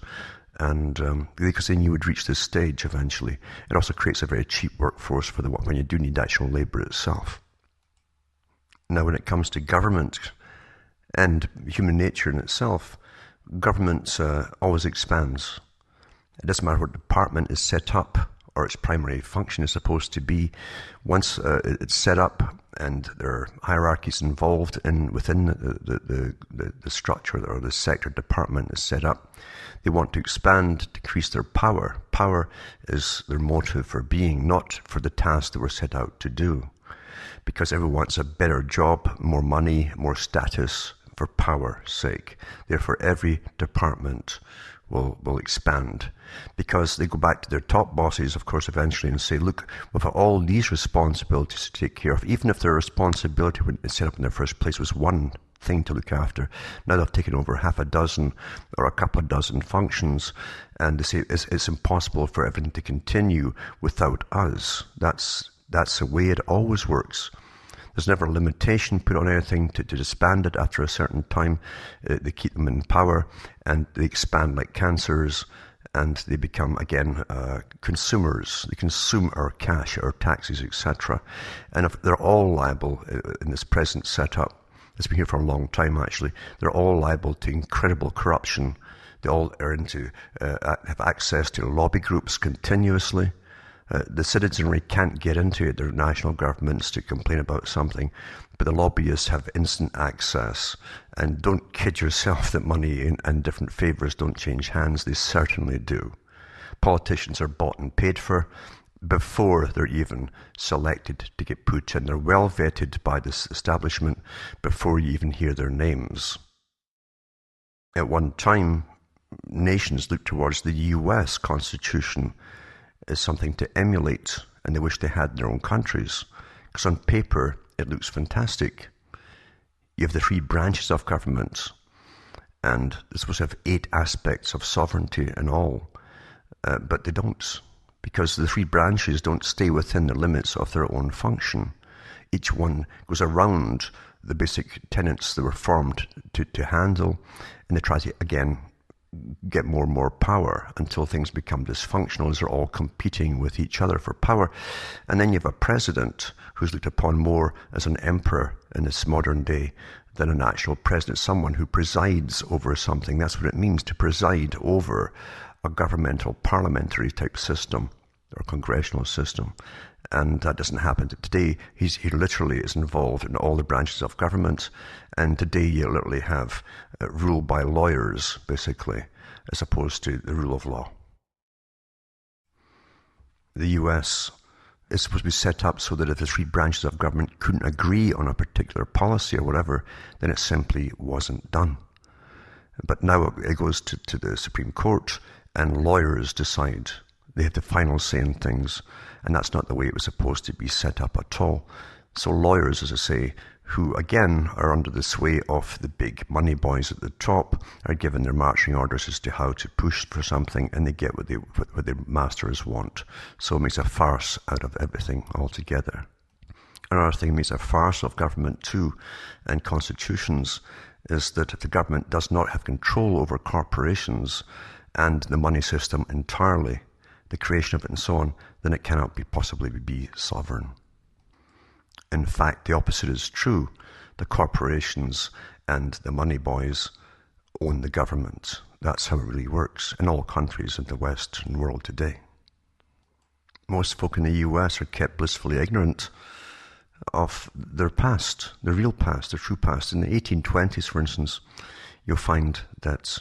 Speaker 1: and because they knew you would reach this stage eventually. It also creates a very cheap workforce for when you do need actual labour itself. Now, when it comes to government and human nature in itself, government always expands. It doesn't matter what department is set up or its primary function is supposed to be. Once it's set up and there are hierarchies involved within the structure or the sector department is set up, they want to expand, decrease their power. Power is their motive for being, not for the task that we're set out to do. Because everyone wants a better job, more money, more status for power's sake. Therefore, every department will expand, because they go back to their top bosses, of course, eventually and say, look, we've got all these responsibilities to take care of. Even if their responsibility when it's set up in the first place was one thing to look after, now they've taken over half a dozen or a couple of dozen functions, and they say it's impossible for everything to continue without us. That's the way it always works. There's never a limitation put on anything to disband it after a certain time. They keep them in power and they expand like cancers, and they become, again, consumers. They consume our cash, our taxes, etc. And if they're all liable in this present setup, it's been here for a long time actually, they're all liable to incredible corruption. They all have access to lobby groups continuously. The citizenry can't get into it, their national governments, to complain about something, but the lobbyists have instant access. And don't kid yourself that money and different favours don't change hands. They certainly do. Politicians are bought and paid for before they're even selected to get put in. They're well vetted by this establishment before you even hear their names. At one time, nations looked towards the US Constitution is something to emulate, and they wish they had in their own countries, because on paper it looks fantastic. You have the 3 branches of government, and they're supposed to have 8 aspects of sovereignty and all, but they don't, because the 3 branches don't stay within the limits of their own function. Each one goes around the basic tenets that were formed to handle, and they try to, again, get more and more power until things become dysfunctional as they're all competing with each other for power. And then you have a president who's looked upon more as an emperor in this modern day than an actual president, someone who presides over something. That's what it means to preside over a governmental parliamentary type system or congressional system. And that doesn't happen today. He literally is involved in all the branches of government, and today you literally have rule by lawyers, basically, as opposed to the rule of law. The US is supposed to be set up so that if the 3 branches of government couldn't agree on a particular policy or whatever, then it simply wasn't done. But now it goes to the Supreme Court, and lawyers decide. They have the final say in things, and that's not the way it was supposed to be set up at all. So lawyers, as I say, who again are under the sway of the big money boys at the top, are given their marching orders as to how to push for something, and they get what their masters want. So it makes a farce out of everything altogether. Another thing that makes a farce of government too, and constitutions, is that if the government does not have control over corporations and the money system entirely, the creation of it and so on, then it cannot possibly be sovereign. In fact, the opposite is true. The corporations and the money boys own the government. That's how it really works in all countries in the Western world today. Most folk in the US are kept blissfully ignorant of their past, their real past, their true past. In the 1820s, for instance, you'll find that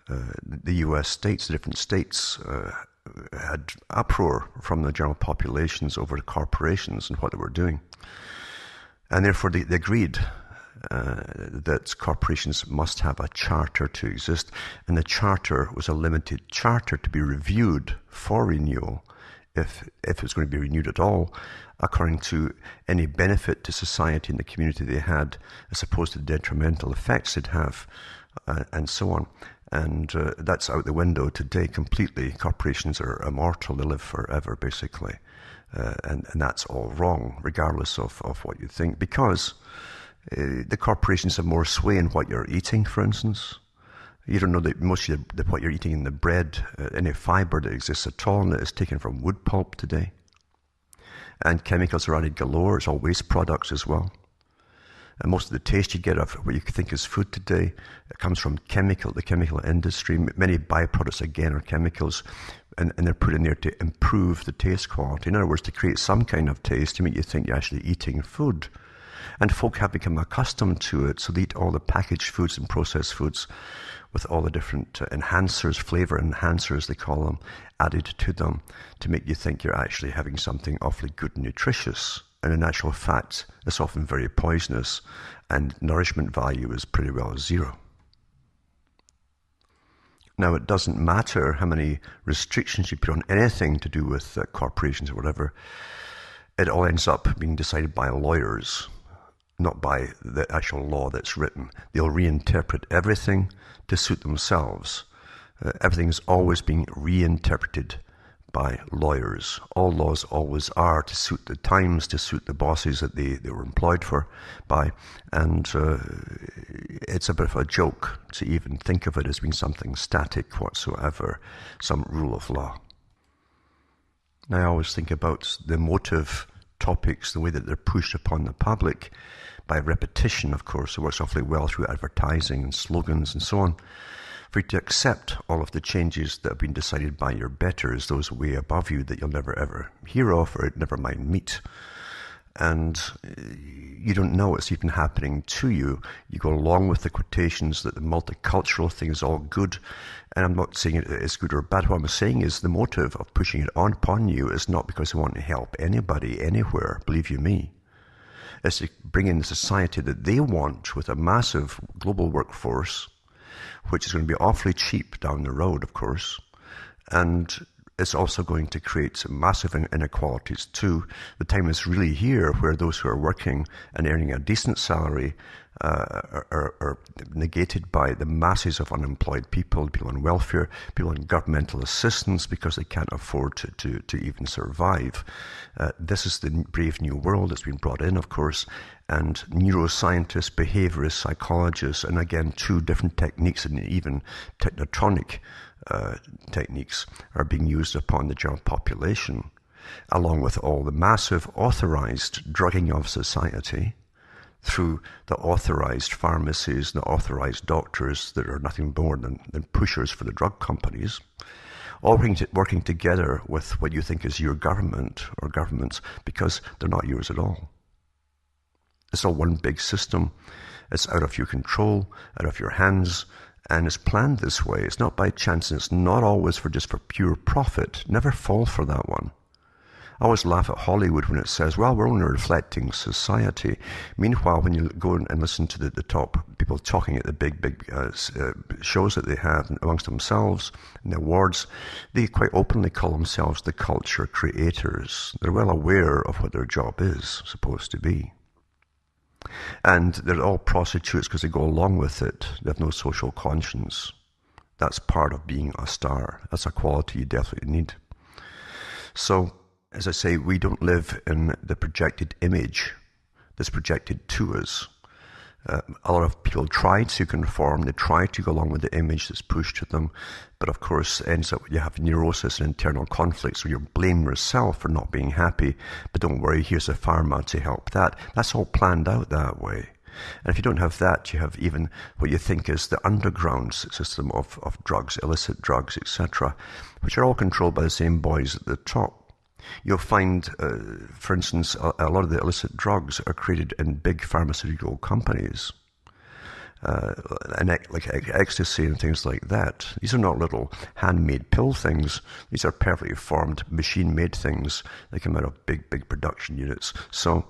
Speaker 1: the US states, the different states, had uproar from the general populations over the corporations and what they were doing. And therefore they agreed that corporations must have a charter to exist, and the charter was a limited charter to be reviewed for renewal, if it was going to be renewed at all, according to any benefit to society and the community they had, as opposed to the detrimental effects they'd have, and so on. And that's out the window today completely. Corporations are immortal, they live forever, basically. And that's all wrong, regardless of what you think, because the corporations have more sway in what you're eating, for instance. You don't know that most of what you're eating in the bread, any fibre that exists at all, and that is taken from wood pulp today. And chemicals are added galore, it's all waste products as well. And most of the taste you get of what you think is food today, it comes from the chemical industry. Many byproducts, again, are chemicals, and they're put in there to improve the taste quality. In other words, to create some kind of taste to make you think you're actually eating food. And folk have become accustomed to it, so they eat all the packaged foods and processed foods with all the different enhancers, flavor enhancers they call them, added to them to make you think you're actually having something awfully good and nutritious. And in actual fact, it's often very poisonous, and nourishment value is pretty well zero. Now, it doesn't matter how many restrictions you put on anything to do with corporations or whatever, it all ends up being decided by lawyers, not by the actual law that's written. They'll reinterpret everything to suit themselves. Everything's always being reinterpreted by lawyers. All laws always are to suit the times, to suit the bosses that they were employed by. And it's a bit of a joke to even think of it as being something static whatsoever, some rule of law. Now, I always think about the motive topics, the way that they're pushed upon the public by repetition, of course. It works awfully well through advertising and slogans and so on. For you to accept all of the changes that have been decided by your betters, those way above you that you'll never ever hear of or never mind meet. And you don't know it's even happening to you. You go along with the quotations that the multicultural thing is all good. And I'm not saying it is good or bad. What I'm saying is the motive of pushing it on upon you is not because they want to help anybody anywhere, believe you me. It's to bring in the society that they want with a massive global workforce, which is going to be awfully cheap down the road, of course. And it's also going to create massive inequalities too. The time is really here where those who are working and earning a decent salary are negated by the masses of unemployed people on welfare, people on governmental assistance because they can't afford to even survive. This is the brave new world that's been brought in, of course, and neuroscientists, behaviorists, psychologists, and again, two different techniques and even technotronic techniques are being used upon the general population, along with all the massive authorized drugging of society through the authorized pharmacies and the authorized doctors that are nothing more than pushers for the drug companies, all working together with what you think is your government or governments because they're not yours at all. It's all one big system. It's out of your control, out of your hands, and it's planned this way. It's not by chance, and it's not always just for pure profit. Never fall for that one. I always laugh at Hollywood when it says, well, we're only reflecting society. Meanwhile, when you go and listen to the top people talking at the big shows that they have amongst themselves in the awards, they quite openly call themselves the culture creators. They're well aware of what their job is supposed to be. And they're all prostitutes because they go along with it. They have no social conscience. That's part of being a star. That's a quality you definitely need. So, as I say, we don't live in the projected image that's projected to us. A lot of people try to conform, they try to go along with the image that's pushed to them, but of course it ends up you have neurosis and internal conflicts where you blame yourself for not being happy, but don't worry, here's a pharma to help that. That's all planned out that way. And if you don't have that, you have even what you think is the underground system of drugs, illicit drugs, etc., which are all controlled by the same boys at the top. You'll find, for instance, a lot of the illicit drugs are created in big pharmaceutical companies, like ecstasy and things like that. These are not little handmade pill things. These are perfectly formed, machine-made things. They come out of big production units. So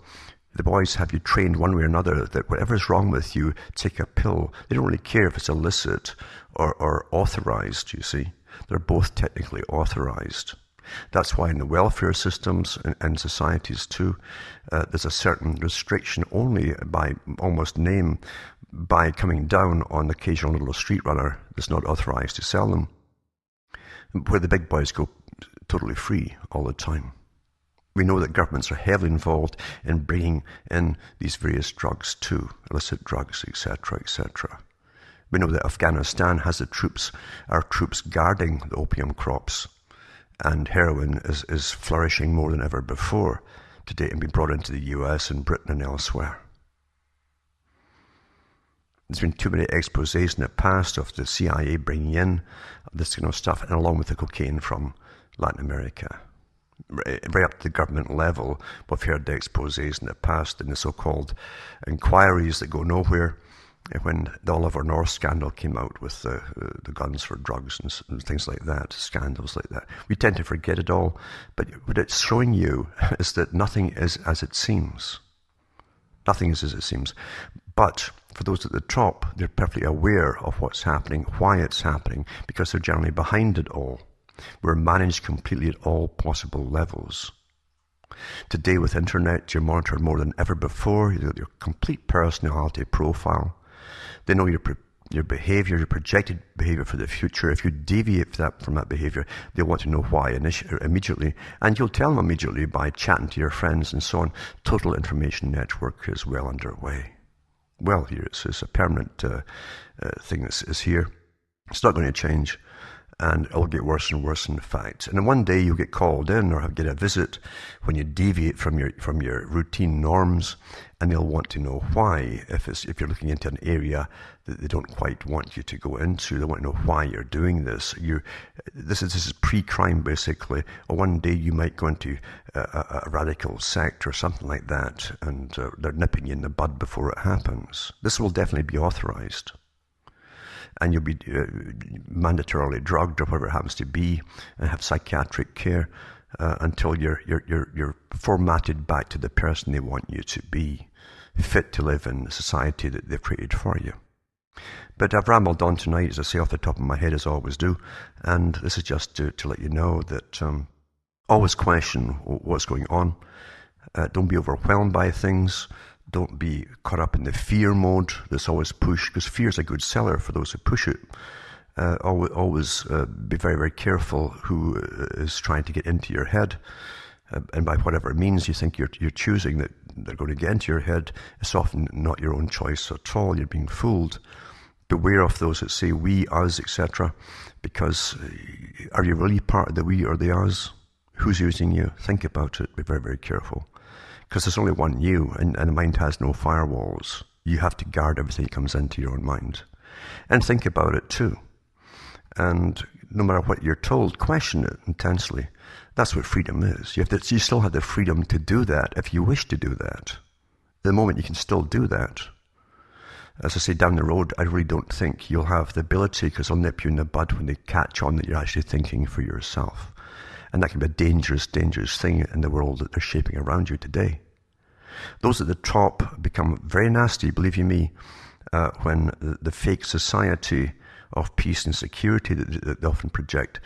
Speaker 1: the boys have you trained one way or another that whatever's wrong with you, take a pill. They don't really care if it's illicit or authorized, you see. They're both technically authorized. That's why in the welfare systems and societies too, there's a certain restriction only by almost name by coming down on the occasional little street runner that's not authorized to sell them, where the big boys go totally free all the time. We know that governments are heavily involved in bringing in these various drugs too, illicit drugs, etc., etc. We know that Afghanistan has our troops guarding the opium crops. And heroin is flourishing more than ever before to date and being brought into the US and Britain and elsewhere. There's been too many exposés in the past of the CIA bringing in this kind of stuff, and along with the cocaine from Latin America. Right up to the government level, we've heard the exposés in the past and the so-called inquiries that go nowhere. When the Oliver North scandal came out with the guns for drugs and things like that, scandals like that, we tend to forget it all. But what it's showing you is that nothing is as it seems. Nothing is as it seems. But for those at the top, they're perfectly aware of what's happening, why it's happening, because they're generally behind it all. We're managed completely at all possible levels. Today with internet, you're monitored more than ever before. You know, your complete personality profile. They know your behavior, your projected behavior for the future. If you deviate from that behavior, they want to know why immediately. And you'll tell them immediately by chatting to your friends and so on. Total information network is well underway. Well, here it's a permanent thing is here. It's not going to change. And it'll get worse and worse, in fact. And then one day you'll get called in or get a visit when you deviate from your routine norms, and they'll want to know why. If you're looking into an area that they don't quite want you to go into, they want to know why you're doing this. This is pre-crime, basically. Or one day you might go into a radical sect or something like that, and they're nipping you in the bud before it happens. This will definitely be authorized. And you'll be mandatorily drugged or whatever it happens to be, and have psychiatric care until you're formatted back to the person they want you to be, fit to live in the society that they've created for you. But I've rambled on tonight, as I say, off the top of my head, as I always do, and this is just to let you know that always question what's going on. Don't be overwhelmed by things. Don't be caught up in the fear mode that's always pushed, because fear is a good seller for those who push it. Always be very, very careful who is trying to get into your head. And by whatever means you think you're choosing that they're going to get into your head, it's often not your own choice at all. You're being fooled. Beware of those that say we, us, etc. Because are you really part of the we or the us? Who's using you? Think about it. Be very, very careful. Because there's only one you, and the mind has no firewalls. You have to guard everything that comes into your own mind. And think about it too. And no matter what you're told, question it intensely. That's what freedom is. You still have the freedom to do that if you wish to do that. At the moment you can still do that. As I say, down the road, I really don't think you'll have the ability, because they'll nip you in the bud when they catch on that you're actually thinking for yourself. And that can be a dangerous, dangerous thing in the world that they're shaping around you today. Those at the top become very nasty, believe you me, when the fake society of peace and security that they often project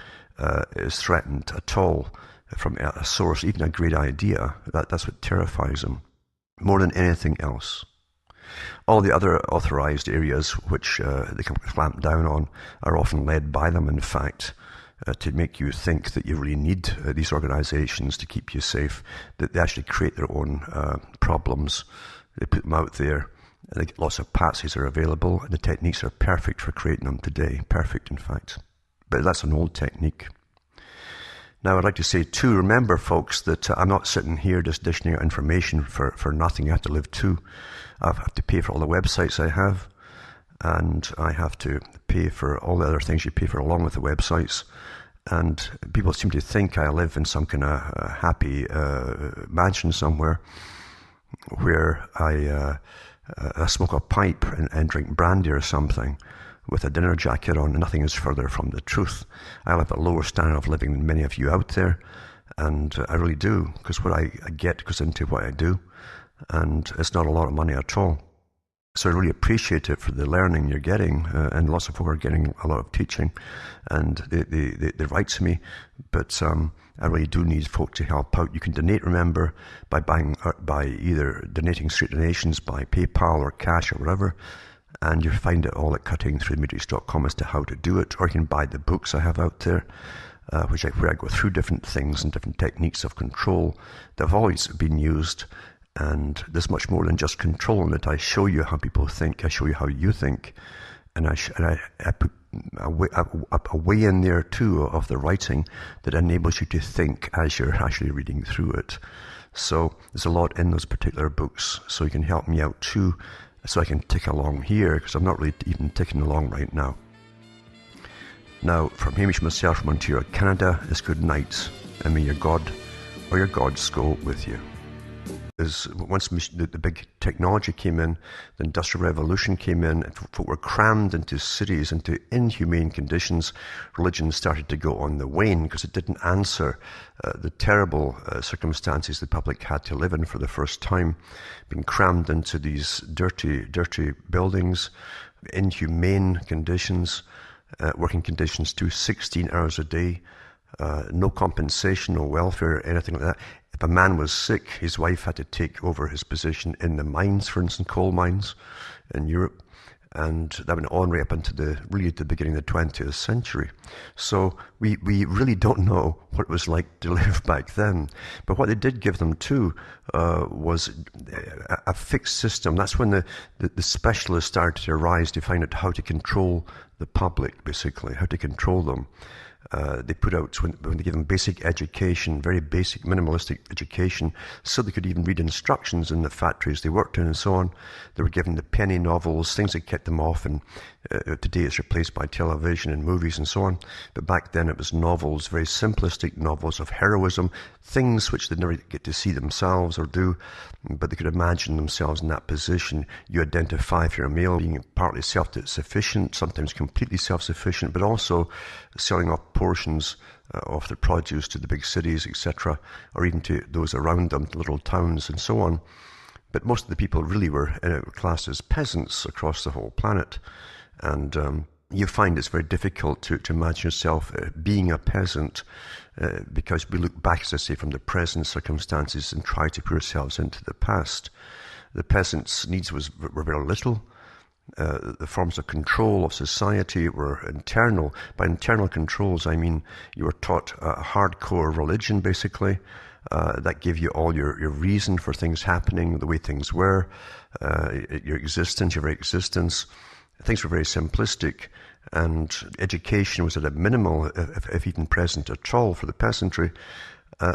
Speaker 1: is threatened at all from a source, even a great idea. That's what terrifies them more than anything else. All the other authorized areas which they can clamp down on are often led by them, in fact, to make you think that you really need these organizations to keep you safe, that they actually create their own problems. They put them out there, and they get lots of patsies are available, and the techniques are perfect for creating them today. Perfect, in fact. But that's an old technique. Now, I'd like to say, too, remember, folks, that I'm not sitting here just dishing out information for nothing. I have to live, too. I have to pay for all the websites I have, and I have to pay for all the other things you pay for along with the websites. And people seem to think I live in some kind of happy mansion somewhere where I smoke a pipe and drink brandy or something with a dinner jacket on, and nothing is further from the truth. I have a lower standard of living than many of you out there, and I really do, because what I get goes into what I do, and it's not a lot of money at all. So I really appreciate it for the learning you're getting, and lots of folk are getting a lot of teaching, and they write to me, but I really do need folk to help out. You can donate, remember, by either donating straight donations by PayPal or cash or whatever, and you find it all at cuttingthroughthematrix.com as to how to do it, or you can buy the books I have out there, where I go through different things and different techniques of control that have always been used. And there's much more than just control in it. I show you how people think. I show you how you think. And I put a way in there, too, of the writing that enables you to think as you're actually reading through it. So there's a lot in those particular books. So you can help me out, too, so I can tick along here, because I'm not really even ticking along right now. Now, from Hamish myself from Ontario, Canada, it's good night, and may your God or your gods go with you. Once the big technology came in, the Industrial Revolution came in, and folk were crammed into cities, into inhumane conditions, religion started to go on the wane because it didn't answer the terrible circumstances the public had to live in for the first time, being crammed into these dirty buildings, inhumane conditions, working conditions too, 16 hours a day, no compensation, no welfare, anything like that. If a man was sick, his wife had to take over his position in the mines, for instance, coal mines in Europe. And that went on right up into the beginning of the 20th century. So we really don't know what it was like to live back then. But what they did give them too was a fixed system. That's when the specialists started to arise to find out how to control the public, basically, how to control them. They put out, when they gave them basic education, very basic, minimalistic education, so they could even read instructions in the factories they worked in and so on. They were given the penny novels, things that kept them off, and today it's replaced by television and movies and so on. But back then it was novels, very simplistic novels of heroism, things which they'd never get to see themselves or do, but they could imagine themselves in that position. You identify if you're a male being partly self-sufficient, sometimes completely self-sufficient, but also selling off portions of the produce to the big cities, etc., or even to those around them, to little towns and so on. But most of the people really were classed as peasants across the whole planet. And you find it's very difficult to imagine yourself being a peasant because we look back, as I say, from the present circumstances and try to put ourselves into the past. The peasants' needs were very little. The forms of control of society were internal. By internal controls, I mean you were taught a hardcore religion, basically, that gave you all your reason for things happening, the way things were, your existence, your very existence. Things were very simplistic, and education was at a minimal, if even present at all, for the peasantry.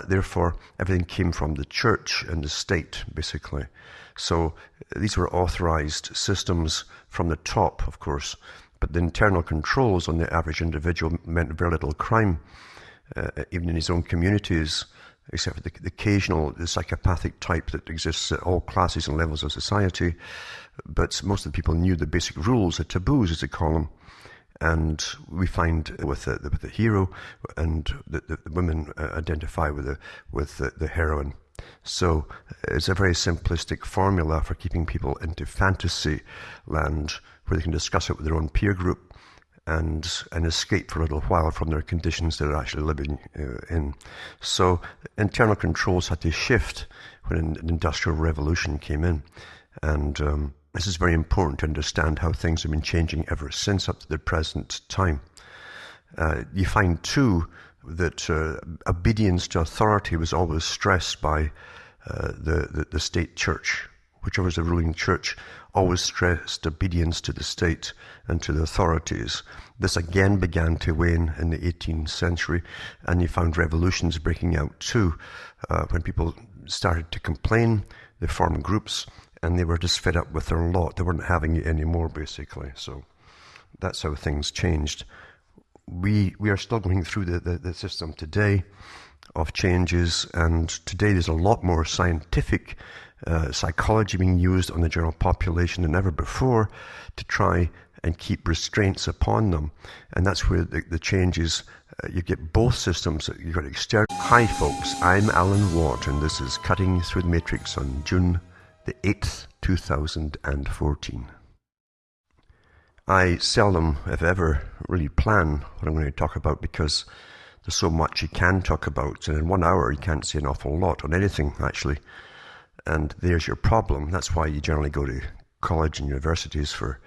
Speaker 1: Therefore, everything came from the church and the state, basically. So these were authorized systems from the top, of course, but the internal controls on the average individual meant very little crime, even in his own communities, except for the occasional psychopathic type that exists at all classes and levels of society. But most of the people knew the basic rules, the taboos, as they call them. And we find with the hero, and the women identify with the heroine. So it's a very simplistic formula for keeping people into fantasy land, where they can discuss it with their own peer group and escape for a little while from their conditions they're actually living in. So internal controls had to shift when an industrial revolution came in. And this is very important to understand how things have been changing ever since up to the present time. You find too that obedience to authority was always stressed by the state church. Whichever was the ruling church always stressed obedience to the state and to the authorities. This again began to wane in the 18th century, and you found revolutions breaking out too. When people started to complain, they formed groups, and they were just fed up with their lot. They weren't having it anymore, basically. So that's how things changed. We are still going through the system today of changes, and today there's a lot more scientific psychology being used on the general population than ever before to try and keep restraints upon them. And that's where the changes, you get both systems. You've got external. Hi folks, I'm Alan Watt, and this is Cutting Through the Matrix on June the 8th, 2014. I seldom, if ever, really plan what I'm going to talk about because there's so much you can talk about, and in 1 hour you can't say an awful lot on anything, actually. And there's your problem. That's why you generally go to college and universities for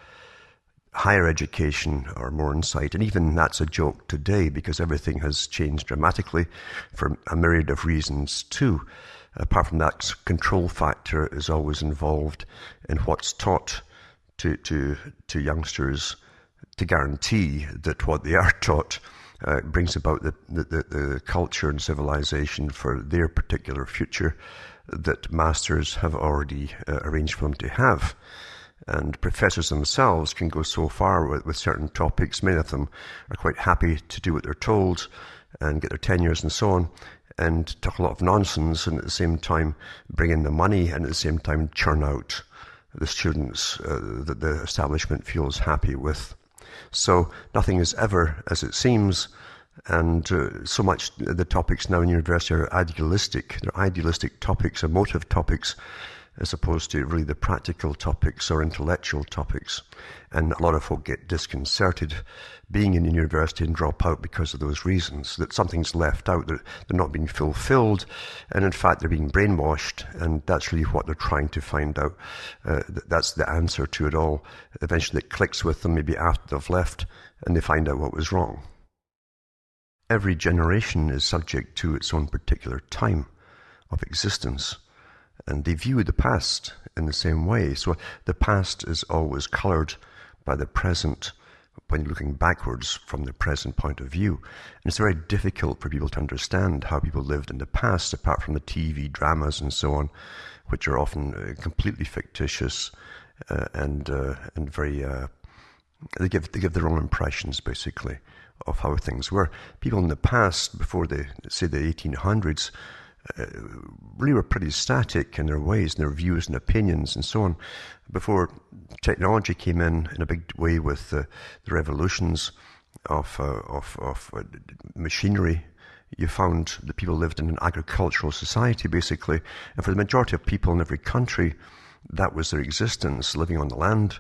Speaker 1: higher education or more insight. And even that's a joke today because everything has changed dramatically for a myriad of reasons too. Apart from that, control factor is always involved in what's taught to youngsters, to guarantee that what they are taught brings about the culture and civilization for their particular future that masters have already arranged for them to have. And professors themselves can go so far with certain topics. Many of them are quite happy to do what they're told and get their tenures and so on, and talk a lot of nonsense, and at the same time bring in the money, and at the same time churn out the students that the establishment feels happy with. So nothing is ever as it seems, and so much the topics now in university are idealistic. They're idealistic topics, emotive topics, as opposed to really the practical topics or intellectual topics. And a lot of folk get disconcerted being in university and drop out because of those reasons, that something's left out, that they're not being fulfilled, and in fact they're being brainwashed, and that's really what they're trying to find out. That's the answer to it all. Eventually it clicks with them, maybe after they've left, and they find out what was wrong. Every generation is subject to its own particular time of existence, and they view the past in the same way. So the past is always coloured by the present when you're looking backwards from the present point of view. And it's very difficult for people to understand how people lived in the past, apart from the TV dramas and so on, which are often completely fictitious and very they give their own impressions basically of how things were. People in the past, before the 1800s, really were pretty static in their ways and their views and opinions and so on. Before technology came in a big way with the revolutions of machinery, you found that people lived in an agricultural society basically, and for the majority of people in every country, that was their existence, living on the land,